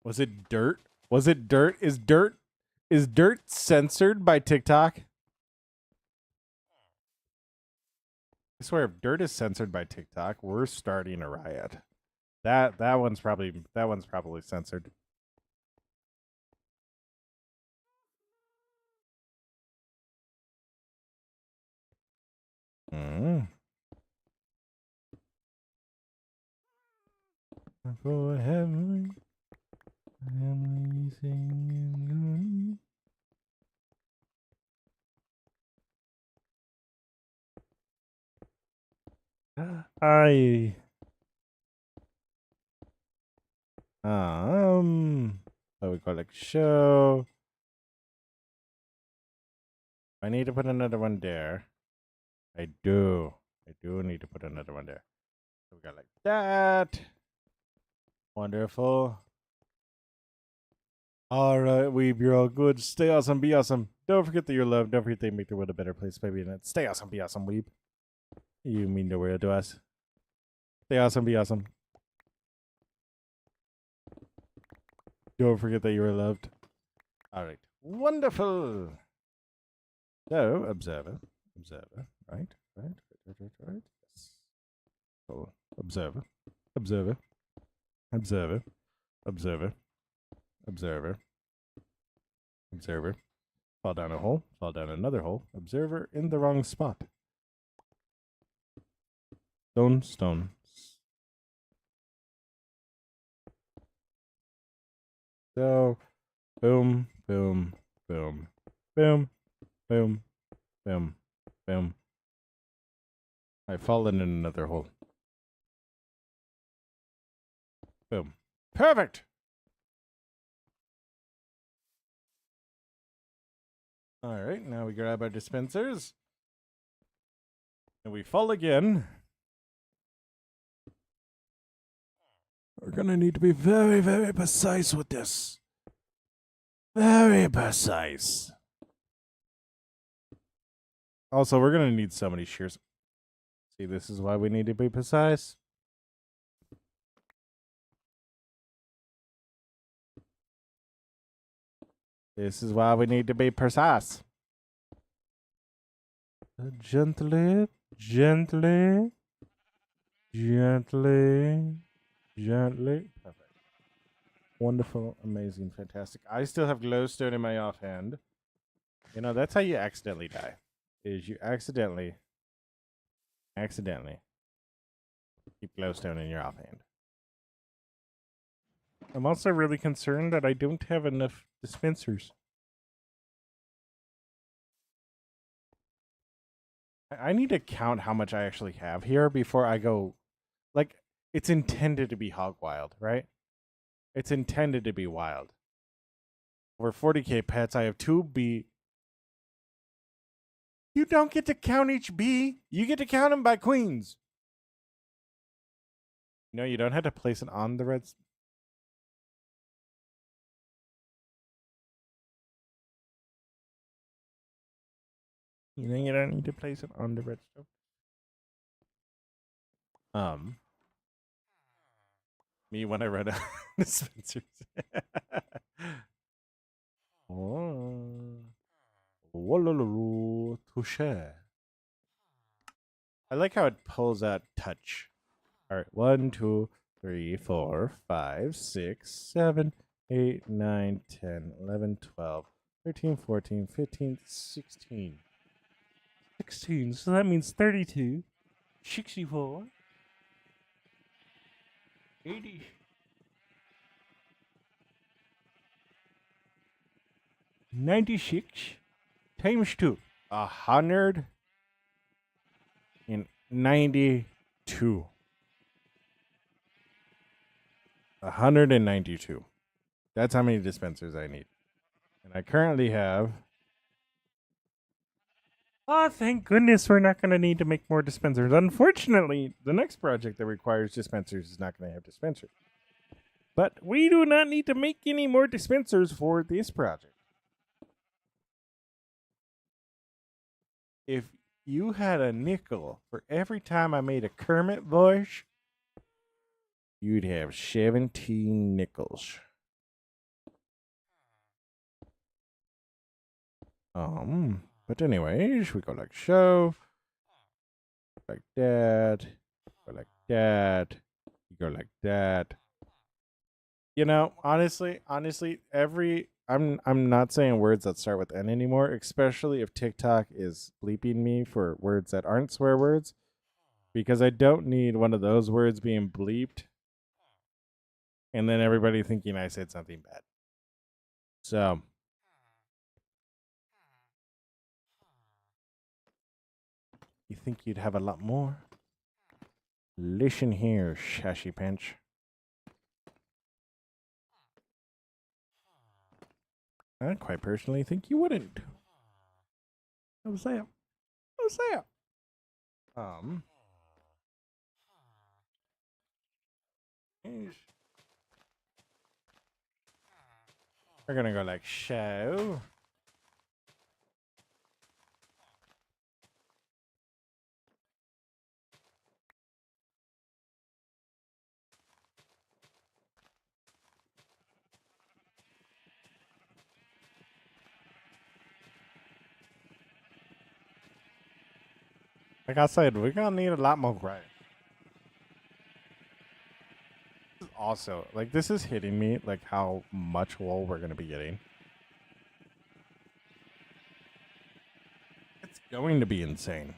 Was it dirt? Was it dirt? Is dirt censored by TikTok? I swear, if dirt is censored by TikTok, we're starting a riot. That one's probably censored. For heaven, singing. So we go like show. I need to put another one there. I do need to put another one there. So we got like that. Wonderful. All right, Weeb, you're all good. Stay awesome, be awesome. Don't forget that you're loved. Don't forget they make the world a better place by being it. Stay awesome, be awesome, Weeb. You mean the world to us. Stay awesome, be awesome. Don't forget that you are loved. All right, wonderful. So, observer, right. Yes. So, observer. Fall down a hole, fall down another hole. Observer in the wrong spot. Stone. So, boom, boom, boom, boom, boom, boom, boom. I've fallen in another hole. Boom. Perfect! Alright, now we grab our dispensers. And we fall again. We're gonna need to be very, very precise with this. Very precise. Also, we're gonna need so many shears. See, this is why we need to be precise. This is why we need to be precise. Gently, gently, gently, gently. Perfect. Wonderful, amazing, fantastic. I still have glowstone in my offhand. You know, that's how you accidentally die. Is you accidentally keep glowstone in your offhand. I'm also really concerned that I don't have enough dispensers. I need to count how much I actually have here before I go. Like, it's intended to be hog wild, right? It's intended to be wild. Over 40k pets, I have 2 bee. You don't get to count each bee. You get to count them by queens. No, you don't have to place it on the red. You know, you don't need to place it on the redstone. Me when I run out of dispensers. Oh. Touche. I like how it pulls out touch. All right, 1, 2, 3, 4, 5, 6, 7, 8, 9, 10, 11, 12, 13, 14, 15, 16. 16, so that means 32, 64, 80. 96 times 2. 192. 192. That's how many dispensers I need. And I currently have. Oh, thank goodness we're not going to need to make more dispensers. Unfortunately, the next project that requires dispensers is not going to have dispensers. But we do not need to make any more dispensers for this project. If you had a nickel for every time I made a Kermit voice, you'd have 17 nickels. But anyways, we go like so, like that, go like that, you go like that. You know, honestly, I'm not saying words that start with N anymore, especially if TikTok is bleeping me for words that aren't swear words, because I don't need one of those words being bleeped and then everybody thinking I said something bad. So, you think you'd have a lot more? Listen here, Shashi Pinch. I quite personally think you wouldn't. How's that? How's that? We're gonna go like so. Like I said, we're gonna need a lot more grass. Also, like this is hitting me like how much wool we're gonna be getting. It's going to be insane.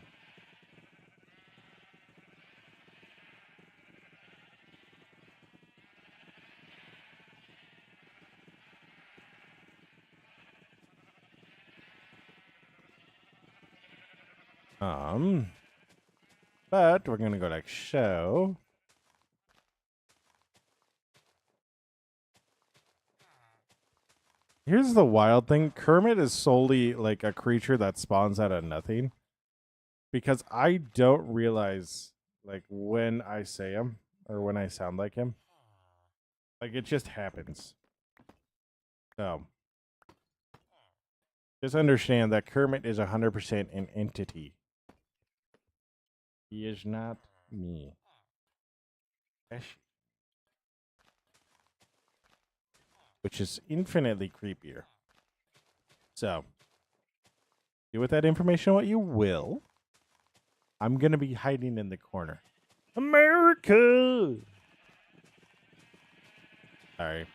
But we're gonna go like so. Here's the wild thing. Kermit is solely like a creature that spawns out of nothing. Because I don't realize like when I say him or when I sound like him. Like it just happens. So just understand that Kermit is 100% an entity. He is not me. Which is infinitely creepier. So, do with that information what you will. I'm going to be hiding in the corner. America! Sorry.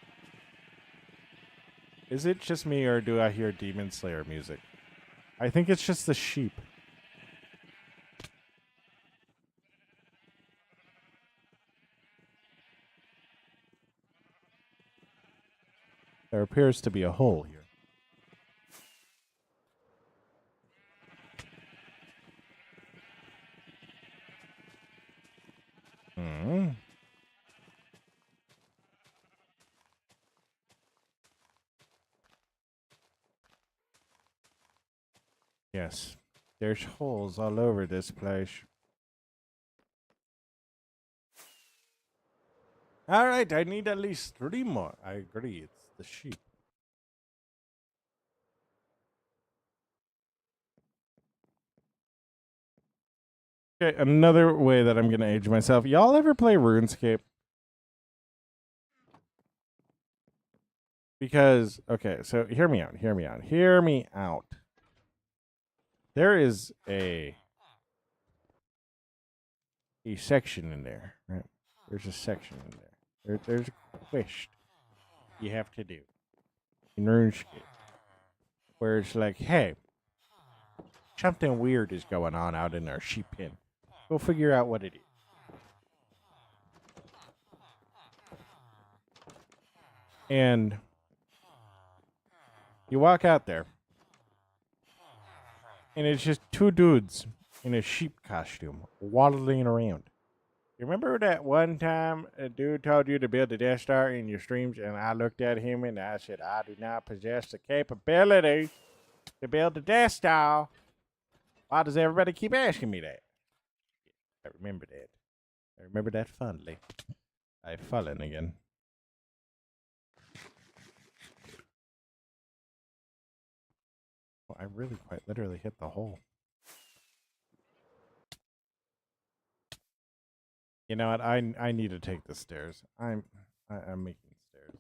Is it just me or do I hear Demon Slayer music? I think it's just the sheep. There appears to be a hole here. Hmm. Yes. There's holes all over this place. All right, I need at least 3 more. I agree, it's the sheep. Okay, another way that I'm going to age myself. Y'all ever play RuneScape? Because, okay, so hear me out. There is a section in there, right? There's a section in there. There's a quest you have to do in RuneScape where it's like, hey, something weird is going on out in our sheep pen. Go figure out what it is. And you walk out there, and it's just 2 dudes in a sheep costume waddling around. You remember that one time a dude told you to build a Death Star in your streams, and I looked at him and I said, I do not possess the capability to build a Death Star. Why does everybody keep asking me that? I remember that. I remember that fondly. I've fallen again. Well, I really quite literally hit the hole. You know what? I need to take the stairs. I'm making stairs.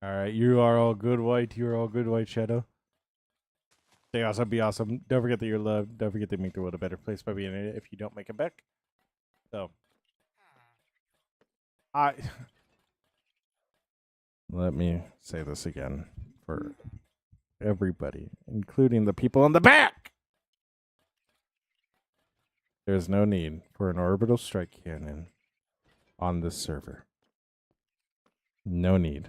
All right, you are all good white. You're all good white, Shadow. Stay awesome, be awesome. Don't forget that you're loved. Don't forget to make the world a better place by being in it if you don't make it back. So, let me say this again for everybody, including the people in the back. There's no need for an orbital strike cannon on this server. No need.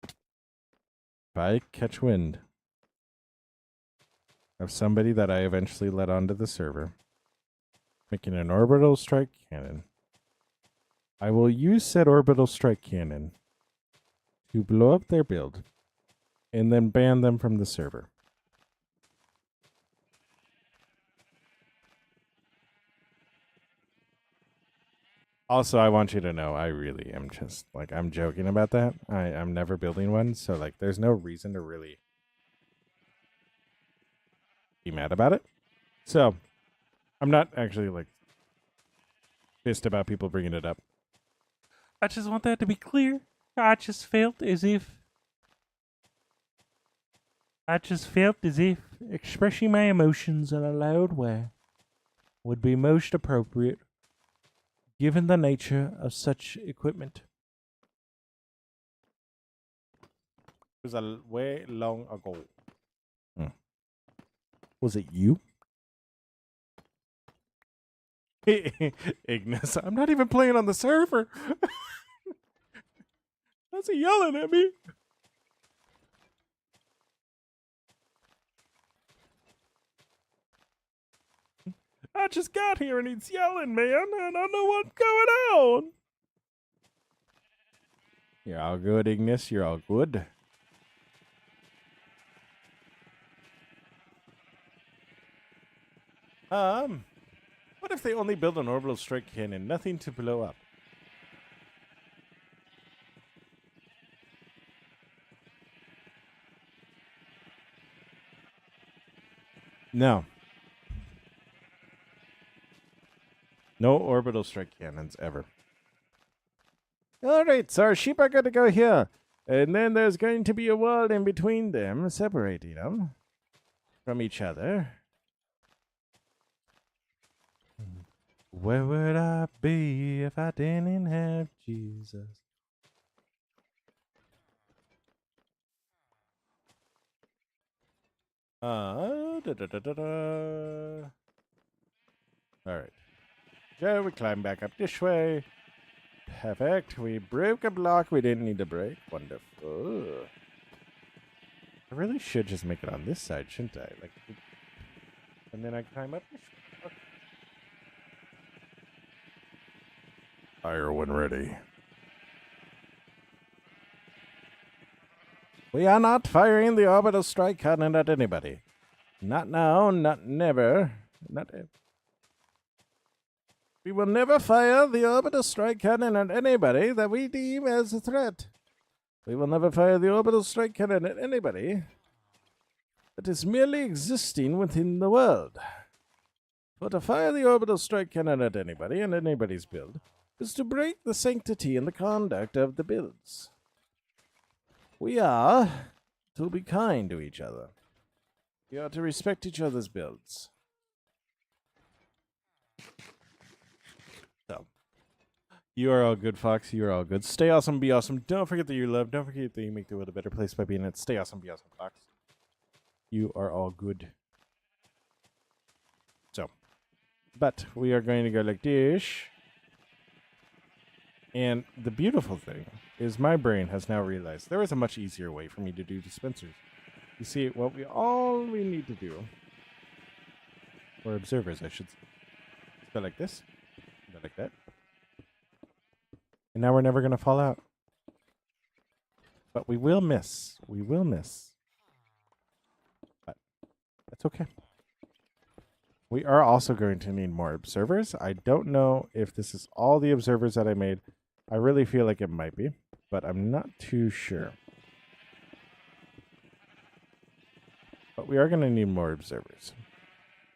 If I catch wind of somebody that I eventually let onto the server making an orbital strike cannon, I will use said orbital strike cannon to blow up their build and then ban them from the server. Also, I want you to know I really am just like, I'm joking about that. I'm never building one, so like there's no reason to really be mad about it. So, I'm not actually like pissed about people bringing it up. I just want that to be clear. I just felt as if expressing my emotions in a loud way would be most appropriate given the nature of such equipment. It was a way long ago. Was it you? Ignis, I'm not even playing on the server. That's he yelling at me. I just got here and he's yelling, man, and I don't know what's going on. You're all good, Ignis. You're all good. What if they only build an orbital strike cannon, nothing to blow up? No. No orbital strike cannons ever. All right, so our sheep are going to go here. And then there's going to be a wall in between them, separating them from each other. Where would I be if I didn't have Jesus? Da, da, da, da, da. All right. So we climb back up this way. Perfect. We broke a block we didn't need to break. Wonderful. I really should just make it on this side, shouldn't I? Like, and then I climb up this way. Okay. Fire when ready. We are not firing the orbital strike cannon at anybody. Not now, not never. Not ever. We will never fire the orbital strike cannon at anybody that we deem as a threat. We will never fire the orbital strike cannon at anybody that is merely existing within the world. For to fire the orbital strike cannon at anybody and anybody's build is to break the sanctity and the conduct of the builds. We are to be kind to each other. We are to respect each other's builds. So, you are all good, Fox. You are all good. Stay awesome, be awesome. Don't forget that you love. Don't forget that you make the world a better place by being it. Stay awesome, be awesome, Fox. You are all good. So, but we are going to go like this. And the beautiful thing is my brain has now realized there is a much easier way for me to do dispensers. You see, what we need to do, or observers, I should say, go like this, go like that. And now we're never going to fall out. But we will miss. We will miss. But that's okay. We are also going to need more observers. I don't know if this is all the observers that I made. I really feel like it might be, but I'm not too sure. But we are going to need more observers.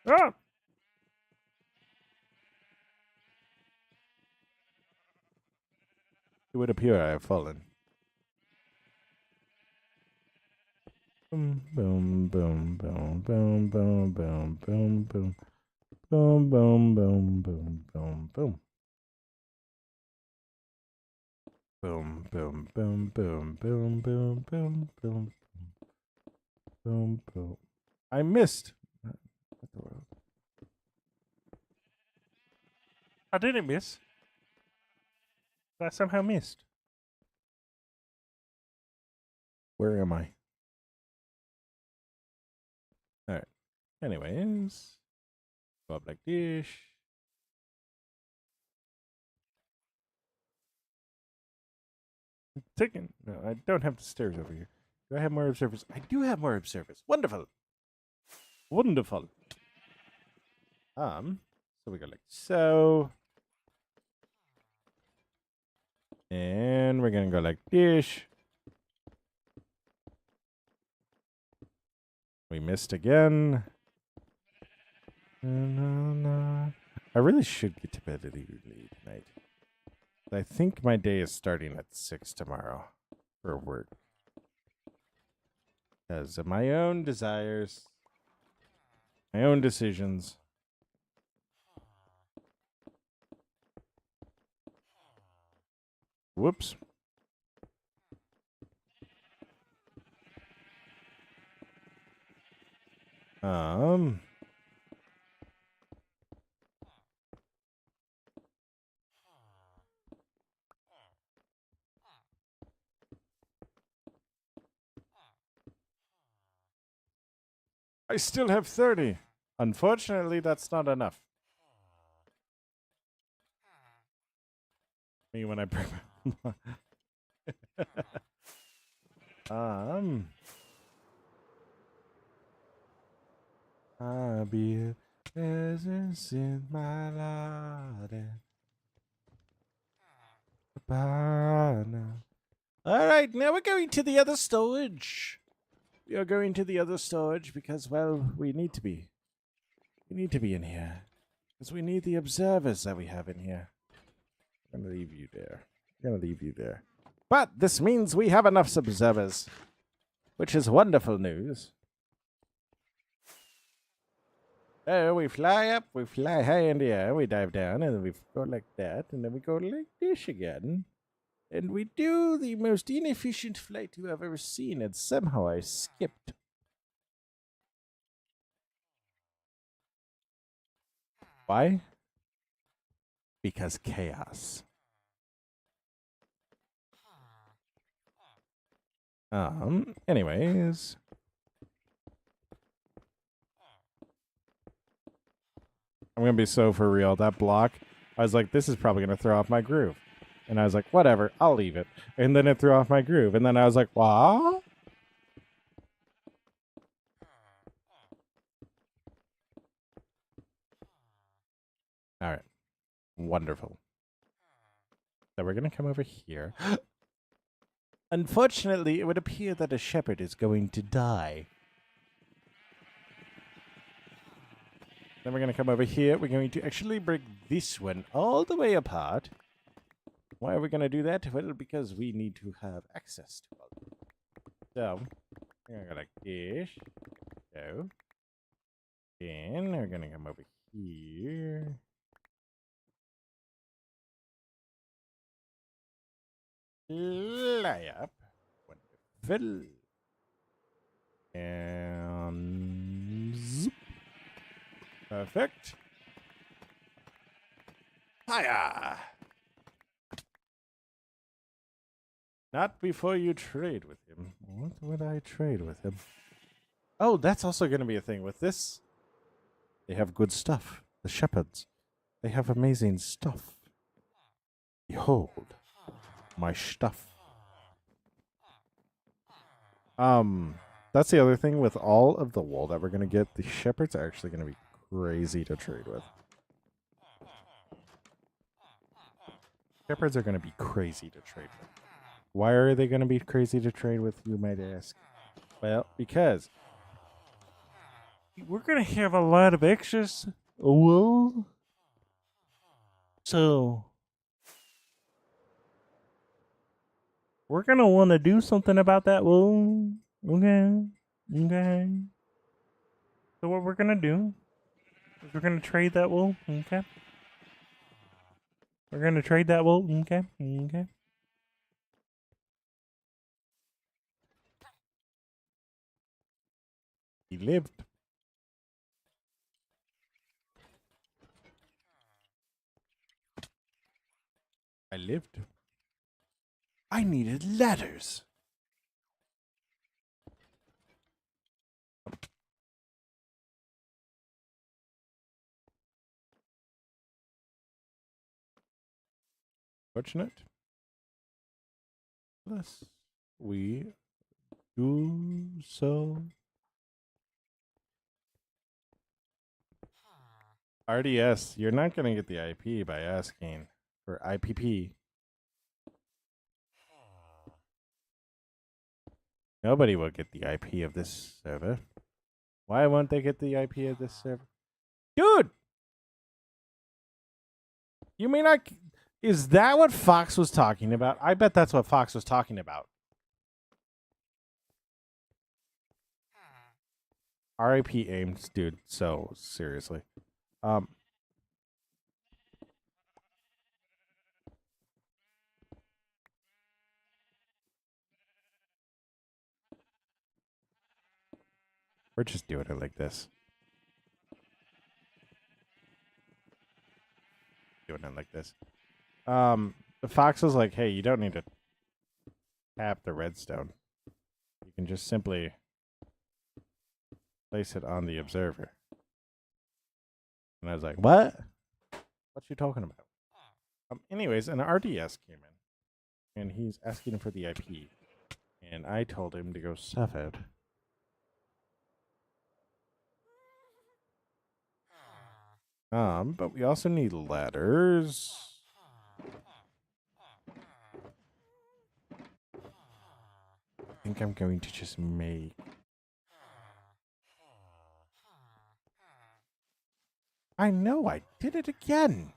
Ah! It would appear I have fallen. Boom, boom, boom, boom, boom, boom, boom, boom, boom. Boom, boom, boom, boom, boom, boom. Boom, boom, boom, boom, boom, boom, boom, boom, boom, boom. I missed. What the world? I didn't miss. I somehow missed. Where am I? All right. Anyways, go up like this. Taking. No, I don't have the stairs over here. Do I have more observers? I do have more observers. Wonderful. Wonderful. So we go like so. And we're gonna go like this. We missed again. I really should get to bed early tonight. I think my day is starting at 6 tomorrow for work. Because of my own desires, my own decisions. Whoops. Um. I still have 30. Unfortunately, that's not enough. Me when I bring um I'll be a presence in my life. Alright, now we're going to the other storage. We are going to the other storage because, well, we need to be. We need to be in here. Because we need the observers that we have in here. I'm going to leave you there. I'm going to leave you there. But this means we have enough observers, which is wonderful news. Oh, we fly up, we fly high in the air, we dive down, and then we go like that, and then we go like this again. And we do the most inefficient flight you have ever seen, and somehow I skipped. Why? Because chaos. Anyways. I'm going to be so for real. That block, I was like, this is probably going to throw off my groove. And I was like, whatever, I'll leave it. And then it threw off my groove. And then I was like, what? All right. Wonderful. So we're going to come over here. Unfortunately, it would appear that a shepherd is going to die. Then we're going to come over here. We're going to actually break this one all the way apart. Why are we going to do that? Well, because we need to have access to it. So, we're going to go like this. So, then we're going to come over here. Fly up. Wonderful. And zip. Perfect. Hiya! Not before you trade with him. What would I trade with him? Oh, that's also going to be a thing with this. They have good stuff. The shepherds. They have amazing stuff. Behold, my stuff. That's the other thing with all of the wool that we're going to get. The shepherds are actually going to be crazy to trade with. Shepherds are going to be crazy to trade with. Why are they going to be crazy to trade with, you might ask? Well, because we're going to have a lot of extras wool. So we're going to want to do something about that wool. Okay. Okay. So what we're going to do is we're going to trade that wool. Okay. We're going to trade that wool. Okay. Okay. He lived. I lived. I needed ladders. Fortunate. Unless we do so. RDS, you're not going to get the IP by asking for IPP. Nobody will get the IP of this server. Why won't they get the IP of this server? Dude! You mean I... Is that what Fox was talking about? I bet that's what Fox was talking about. RIP Ames, dude. So, seriously. We're just doing it like this. doing it like this. The fox was like, hey, you don't need to tap the redstone. You can just simply place it on the observer. And I was like, what? What you talking about? Anyways, an RDS came in, and he's asking for the IP. And I told him to go stuff it. But we also need ladders. I think I'm going to just make... I know, I did it again.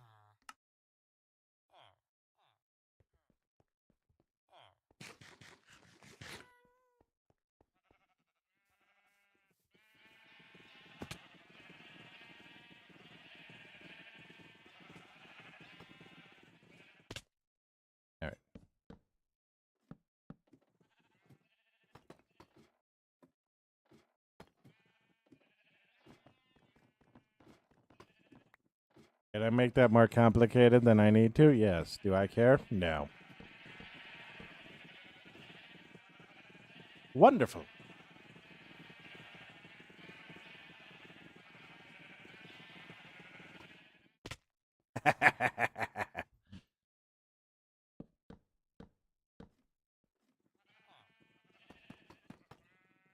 All right. Can I make that more complicated than I need to? Yes. Do I care? No. Wonderful.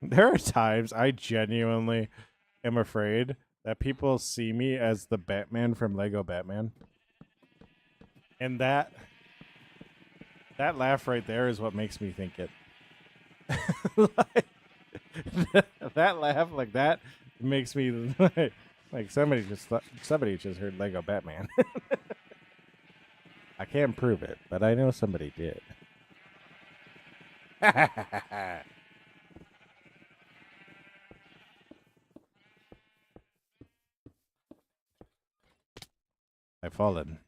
There are times I genuinely am afraid that people see me as the Batman from Lego Batman. And that laugh right there is what makes me think it. That laugh like that makes me like somebody just heard Lego Batman. I can't prove it, but I know somebody did. I've fallen.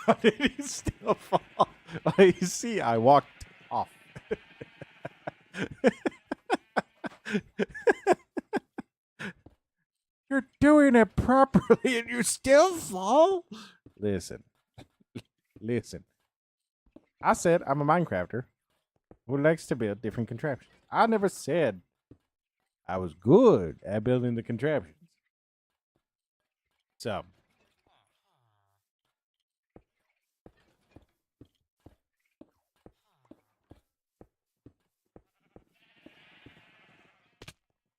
How did he still fall? You see, I walked off. You're doing it properly and you still fall? Listen. Listen. I said I'm a Minecrafter who likes to build different contraptions. I never said I was good at building the contraptions. So,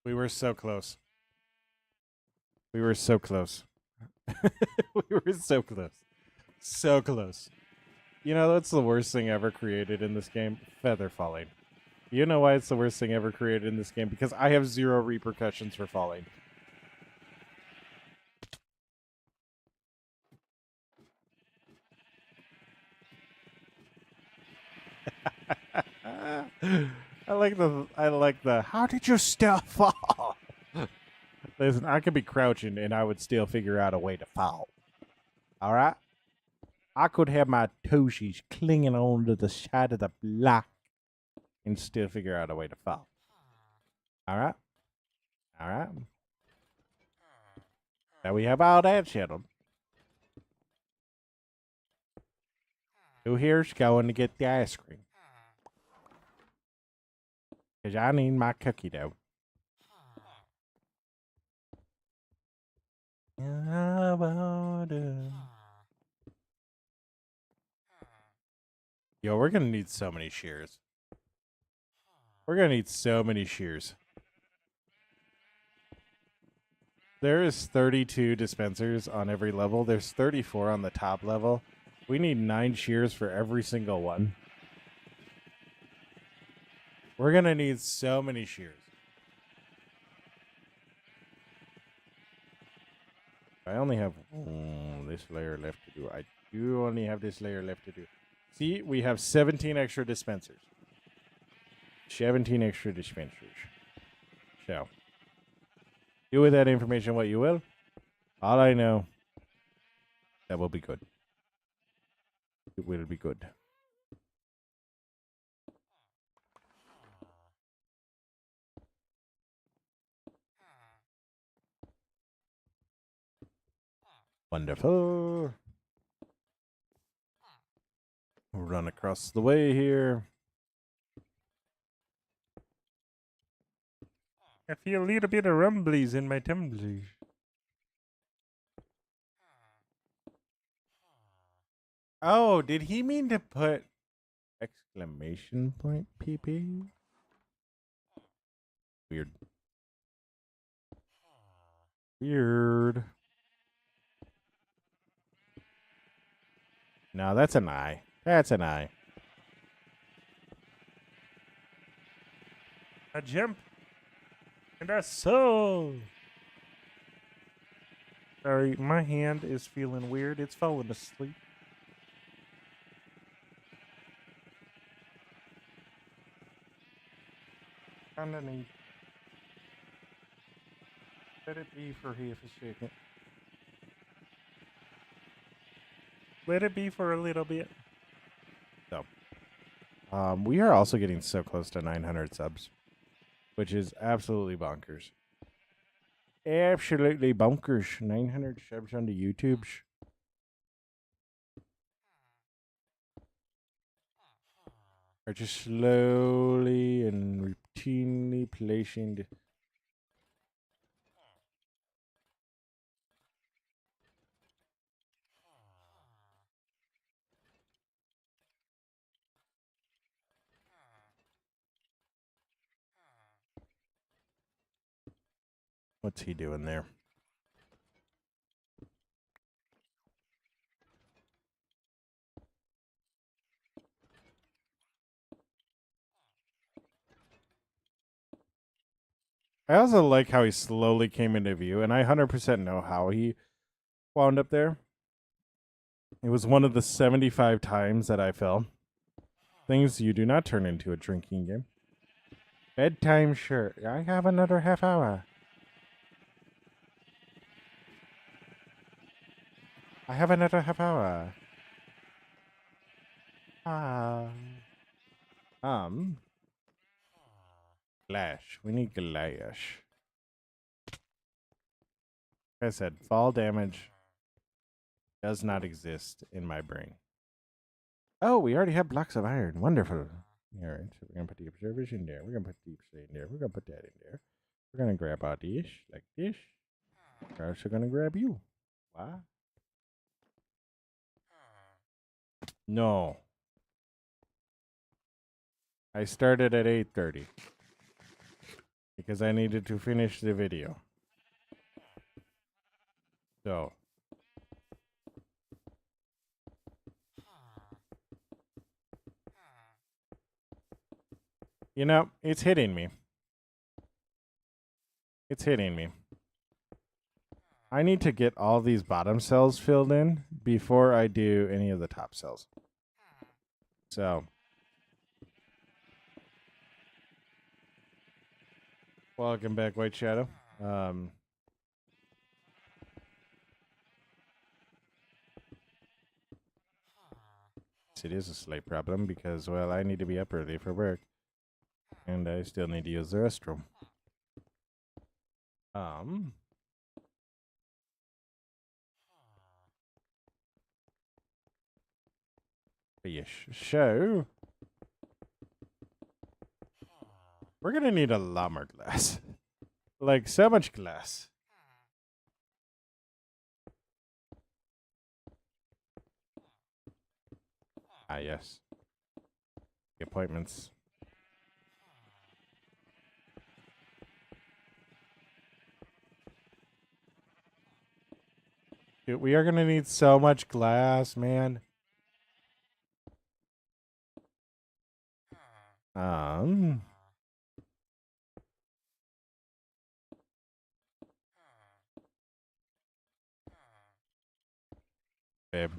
we were so close. We were so close. We were so close. So close. You know, that's the worst thing ever created in this game. Feather falling. You know why it's the worst thing ever created in this game? Because I have 0 repercussions for falling. I like the how did you still fall? Listen, I could be crouching and I would still figure out a way to fall. All right? I could have my toesies clinging onto the side of the block and still figure out a way to fall. All right? All right? Now we have all that settled. Who here's going to get the ice cream? Because I need my cookie dough. Yo, we're going to need so many shears. We're going to need so many shears. There is 32 dispensers on every level. There's 34 on the top level. We need 9 shears for every single one. We're going to need so many shears. I only have this layer left to do. I do only have this layer left to do. See, we have 17 extra dispensers. 17 extra dispensers. So, do with that information what you will. All I know, that will be good. It will be good. Wonderful. We'll run across the way here. I feel a little bit of rumblies in my tumblers. Oh, did he mean to put exclamation point PP? Weird. Weird. No, that's an I. That's an I. A jump. And a soul. Sorry, my hand is feeling weird. It's falling asleep. Underneath. Let it be for half a second. Let it be for a little bit. So, we are also getting so close to 900 subs, which is absolutely bonkers. Absolutely bonkers. 900 subs on the YouTube. Are just slowly and routinely placing the What's he doing there? I also like how he slowly came into view, and I 100% know how he wound up there. It was one of the 75 times that I fell. Things you do not turn into a drinking game. Bedtime, sure. I have another half hour. I have another half hour. Glash. We need glash. Like I said, fall damage does not exist in my brain. Oh, we already have blocks of iron. Wonderful. All right, so we're going to put the observers in there. We're going to put deep slate in there. We're going to put that in there. We're going to grab our dish like this. We're also going to grab you. What? No. I started at 8:30 because I needed to finish the video. So. You know, it's hitting me. It's hitting me. I need to get all these bottom cells filled in before I do any of the top cells. So. Welcome back, White Shadow. It is a slight problem because, well, I need to be up early for work. And I still need to use the restroom. Fish. So, we're going to need a lot more glass. Like, so much glass. Ah, yes. The appointments. Dude, we are going to need so much glass, man. Babe.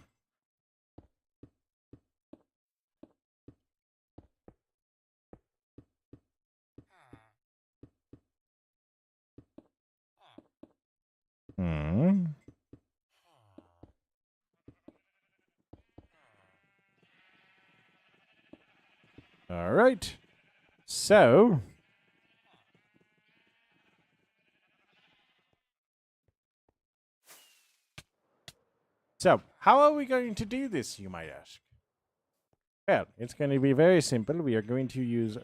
All right. So, So, how are we going to do this, you might ask? Well, it's going to be very simple. We are going to use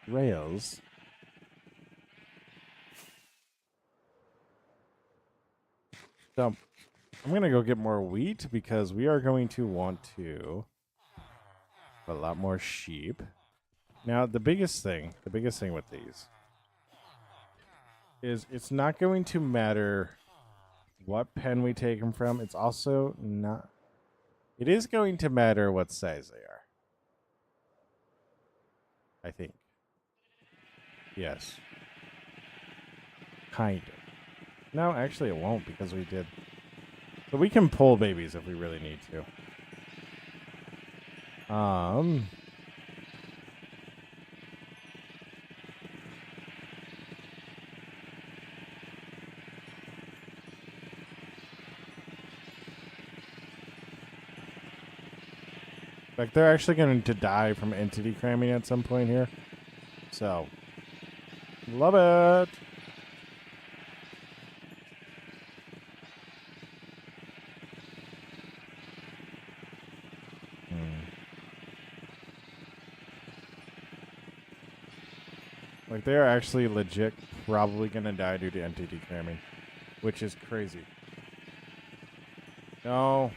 rails. So, I'm going to go get more wheat because we are going to want to have a lot more sheep. Now, the biggest thing with these is it's not going to matter what pen we take them from. It's also not. It is going to matter what size they are. I think. Yes. Kind of. No, actually it won't because we did. So we can pull babies if we really need to. Like, they're actually going to die from entity cramming at some point here. So, love it. Like, they're actually legit probably going to die due to entity cramming, which is crazy. No.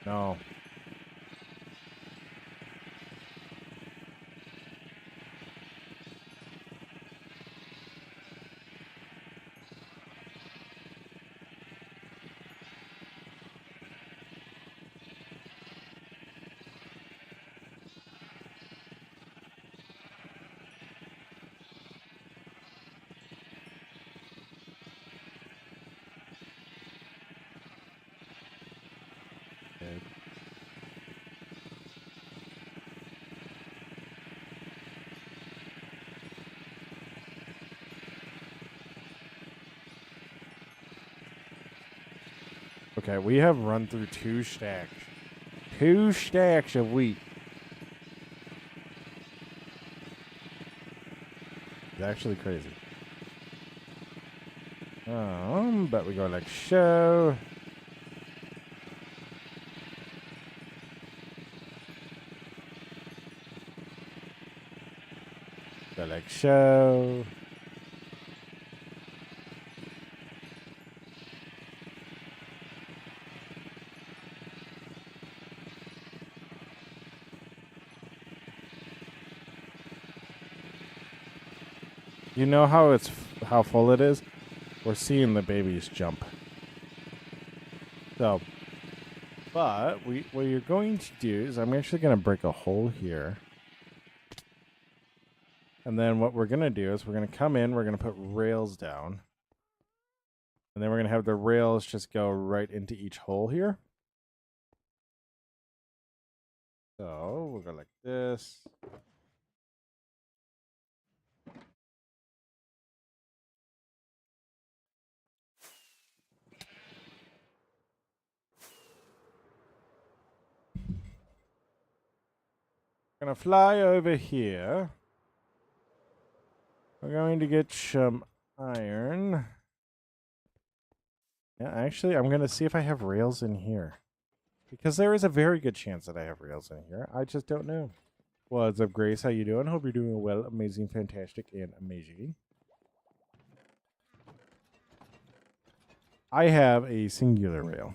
No. Okay, we have run through 2 stacks. 2 stacks of wheat. It's actually crazy. But we go like so. Go like so. You know how full it is? We're seeing the babies jump. So, but what you're going to do is I'm actually going to break a hole here. And then what we're going to do is we're going to come in, we're going to put rails down. And then we're going to have the rails just go right into each hole here. So, we'll go like this. Gonna fly over here. We're going to get some iron. Yeah, actually, I'm gonna see if I have rails in here. Because there is a very good chance that I have rails in here. I just don't know. What's up, Grace? How you doing? Hope you're doing well. Amazing, fantastic, and amazing. I have a singular rail.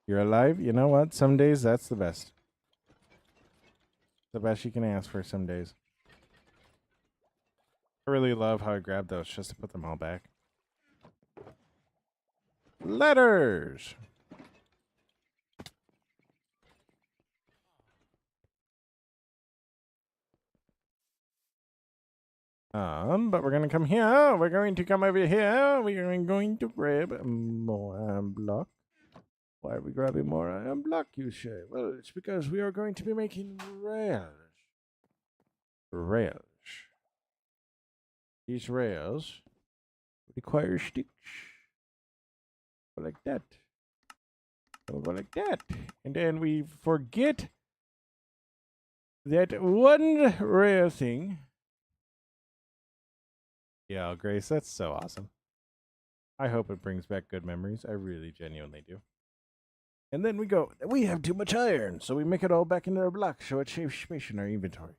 You're alive? You know what? Some days that's the best. The best you can ask for some days. I really love how I grabbed those just to put them all back. Letters! But we're gonna come here. We're going to come over here. We are going to grab more iron block. Why are we grabbing more iron block, you say? Well, it's because we are going to be making rails. Rails. These rails require sticks. Go like that. We'll go like that. And then we forget that one rare thing. Yeah, Grace, that's so awesome. I hope it brings back good memories. I really genuinely do. And then we go, we have too much iron, so we make it all back into our blocks so it saves space in our inventory.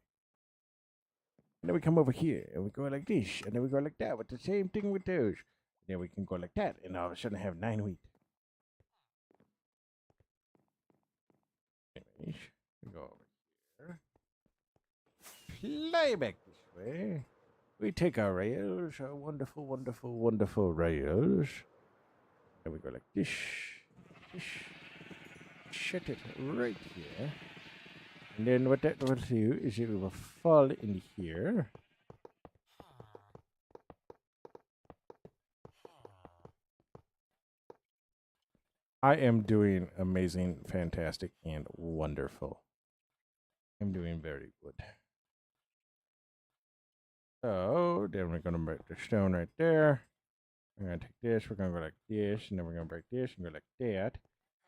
And then we come over here and we go like this, and then we go like that with the same thing with those. And then we can go like that, and all of a sudden have 9 wheat. Anyways, we go over here. Fly back this way. We take our rails, our wonderful, wonderful, wonderful rails. And we go like this. Shut it right here. And then what that will do is it will fall in here. I am doing amazing, fantastic, and wonderful. I'm doing very good. So then we're gonna break the stone right there. We're gonna take this, we're gonna go like this, and then we're gonna break this and go like that.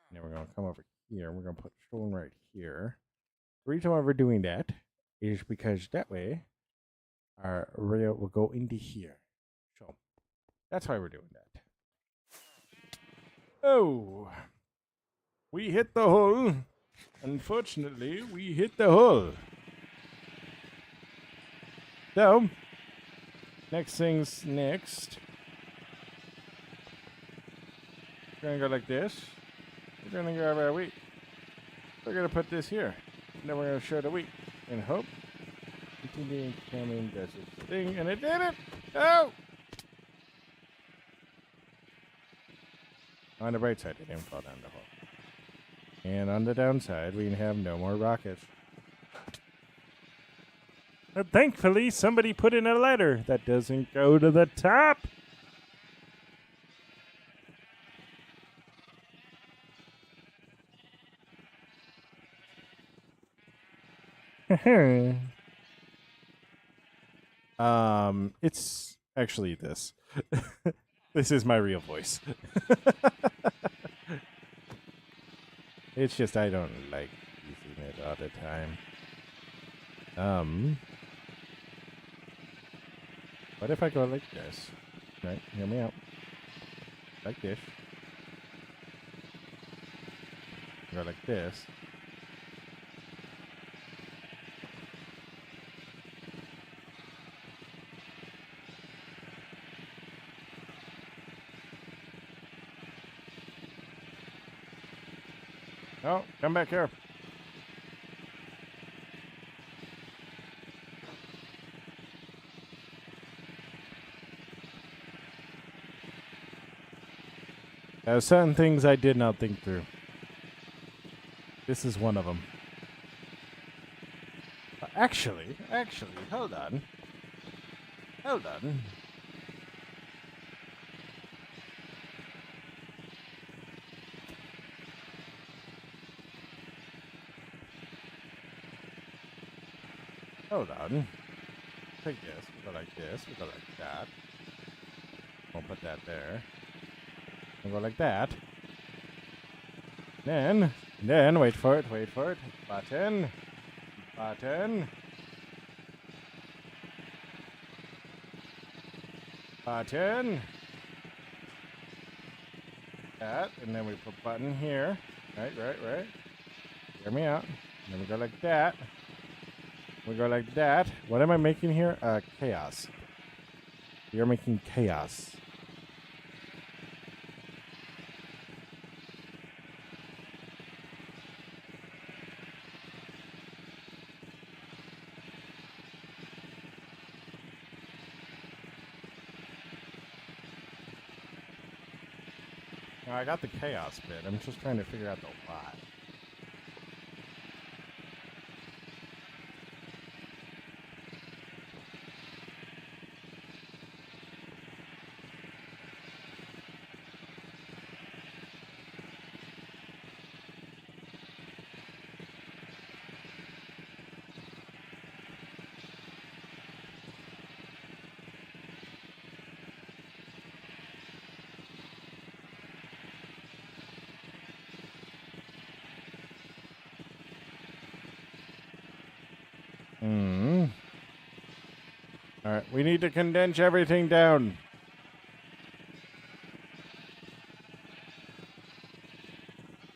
And then we're gonna come over here, we're gonna put stone right here. The reason why we're doing that is because that way our rail will go into here. So that's why we're doing that. Oh, we hit the hole. Unfortunately, we hit the hole. So, next thing's next. We're gonna go like this. We're gonna grab our wheat. We're gonna put this here. And then we're gonna show the wheat. And hope. Continuing coming does its thing. And it did it! Oh! On the bright side, it didn't fall down the hole. And on the downside, we have no more rockets. But thankfully, somebody put in a ladder that doesn't go to the top. It's actually this. This is my real voice. It's just I don't like using it all the time. What if I go like this? Right, hear me out. Like this. Go like this. Oh, come back here. There are certain things I did not think through. This is one of them. Actually, hold on. Hold on. Hold on. Take this. We'll go like this. We'll go like that. We'll put that there. We'll go like that. Then, wait for it. Button. Button. Button. That, and then we put button here. Right. Hear me out. And then we go like that. We go like that. What am I making here? Chaos. You're making chaos. No, I got the chaos bit. I'm just trying to figure out the why. All right, we need to condense everything down.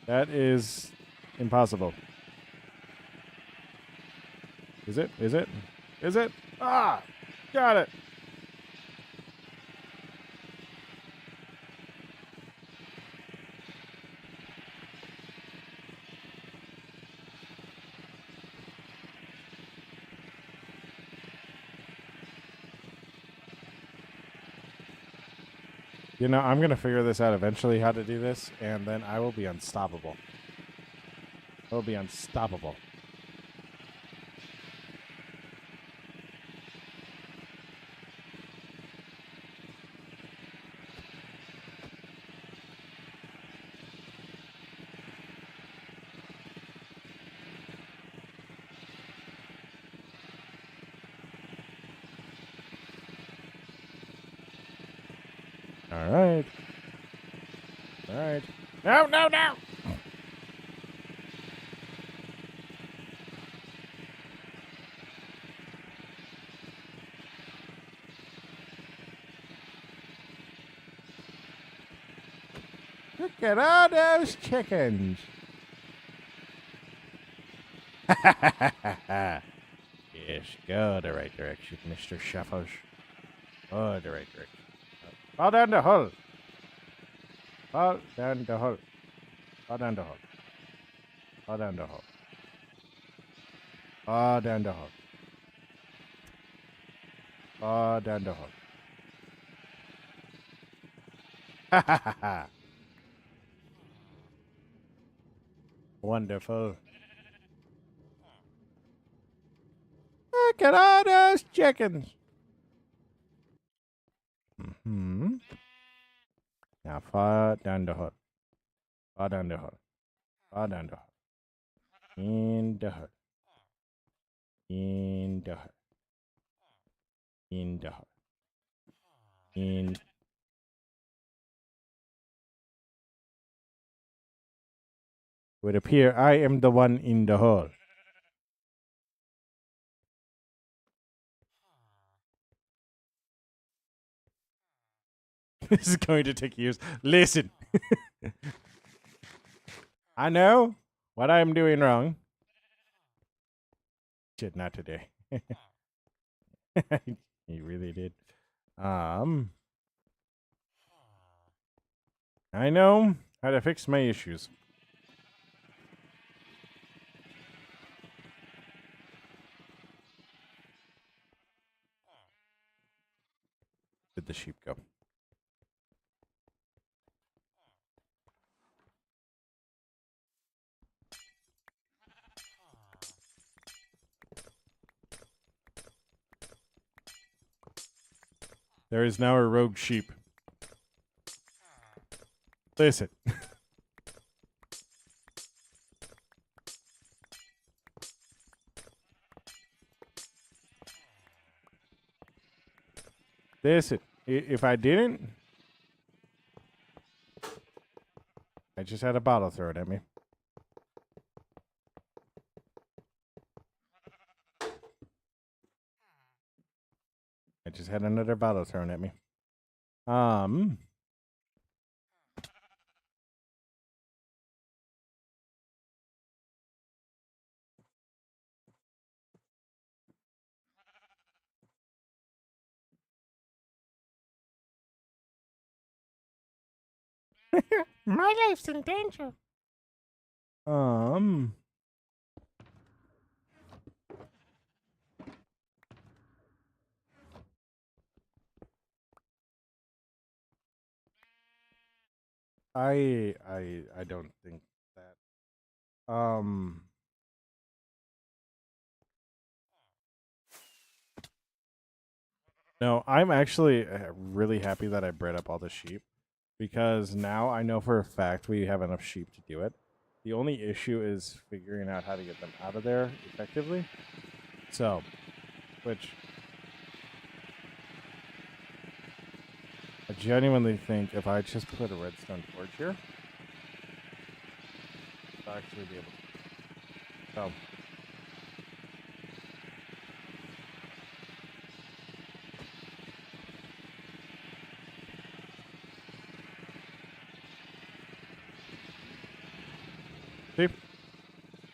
That is impossible. Is it? Is it? Is it? Ah! Got it! You know, I'm going to figure this out eventually, how to do this, and then I will be unstoppable. I will be unstoppable. All right. All right. No, no, no! Look at all those chickens. Yes, go the right direction, Mr. Shuffles. Go the right direction. Fall down the hole. Fall down the hole. Fall down the hole. Fall down the hole. Fall down the hole. Fall down the hole. Ha ha ha ha. Wonderful. Look at all those chickens. Mm-hmm. Now fall down the hole. Fall down the hole. Fall down the hole. In the hole. In the hole. In the hole. In. It would appear I am the one in the hole. This is going to take years. Listen. I know what I'm doing wrong. Shit, not today. He really did. I know how to fix my issues. Did the sheep go? There is now a rogue sheep. Listen. Listen. If I didn't, I just had a bottle thrown at me. I just had another bottle thrown at me. My life's in danger. I don't think that. No, I'm actually really happy that I bred up all the sheep because now I know for a fact we have enough sheep to do it. The only issue is figuring out how to get them out of there effectively. So, which I genuinely think if I just put a redstone torch here, I'll actually be able to. So,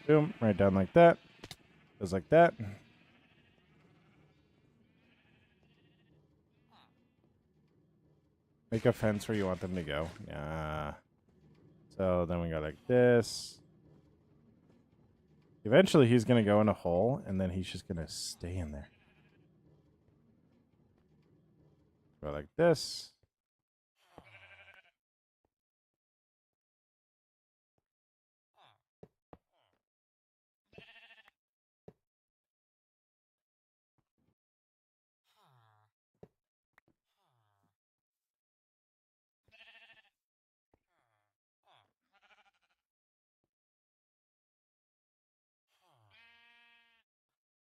Boom, right down like that. Goes like that. Make a fence where you want them to go. Yeah. So then we go like this. Eventually he's going to go in a hole, and then he's just going to stay in there. Go like this.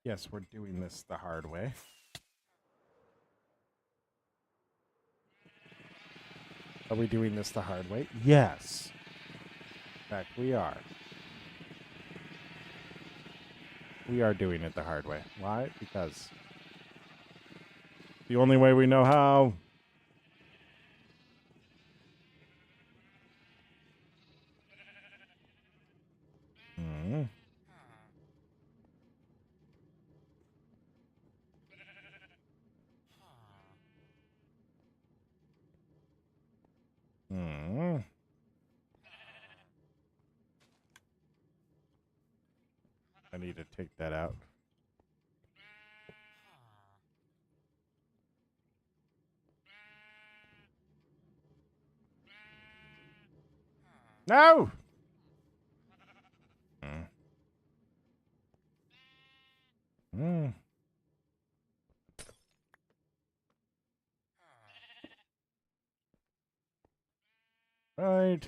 Yes, we're doing this the hard way. Are we doing this the hard way? Yes. In fact, we are. We are doing it the hard way. Why? Because the only way we know how. Mm. Mm. I need to take that out. No! Mm. Mm. Right.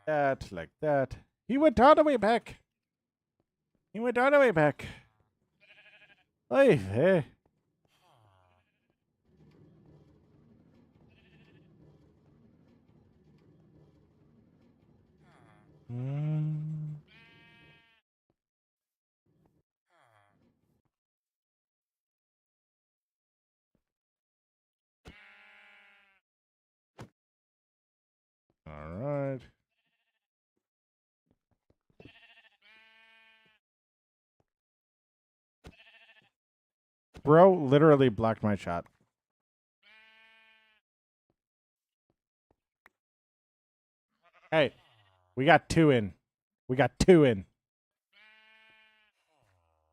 That, like that. He went all the way back. He went all the way back. Oy, hey. Mm. All right. Bro literally blocked my shot. Hey, we got two in. We got two in.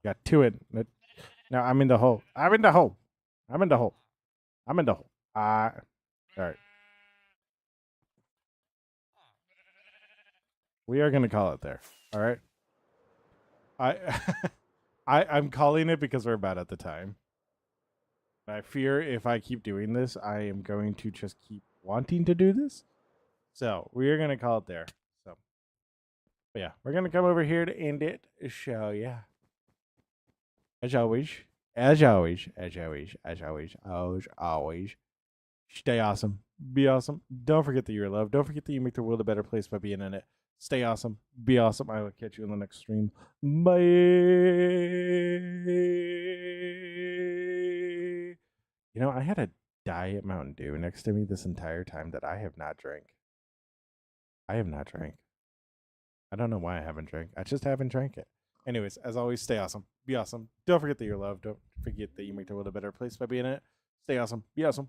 We got two in. No, I'm in the hole. I'm in the hole. I'm in the hole. I'm in the hole. All right. We are gonna call it there. All right. I, I'm calling it because we're bad at the time. I fear if I keep doing this, I am going to just keep wanting to do this. So we are gonna call it there. So, but yeah, we're gonna come over here to end it. Show yeah. As always, as always, as always, as always, as always. Stay awesome. Be awesome. Don't forget that you're loved. Don't forget that you make the world a better place by being in it. Stay awesome. Be awesome. I will catch you in the next stream. Bye. You know, I had a Diet Mountain Dew next to me this entire time that I have not drank. I have not drank. I don't know why I haven't drank. I just haven't drank it. Anyways, as always, stay awesome. Be awesome. Don't forget that you're loved. Don't forget that you make the world a better place by being in it. Stay awesome. Be awesome.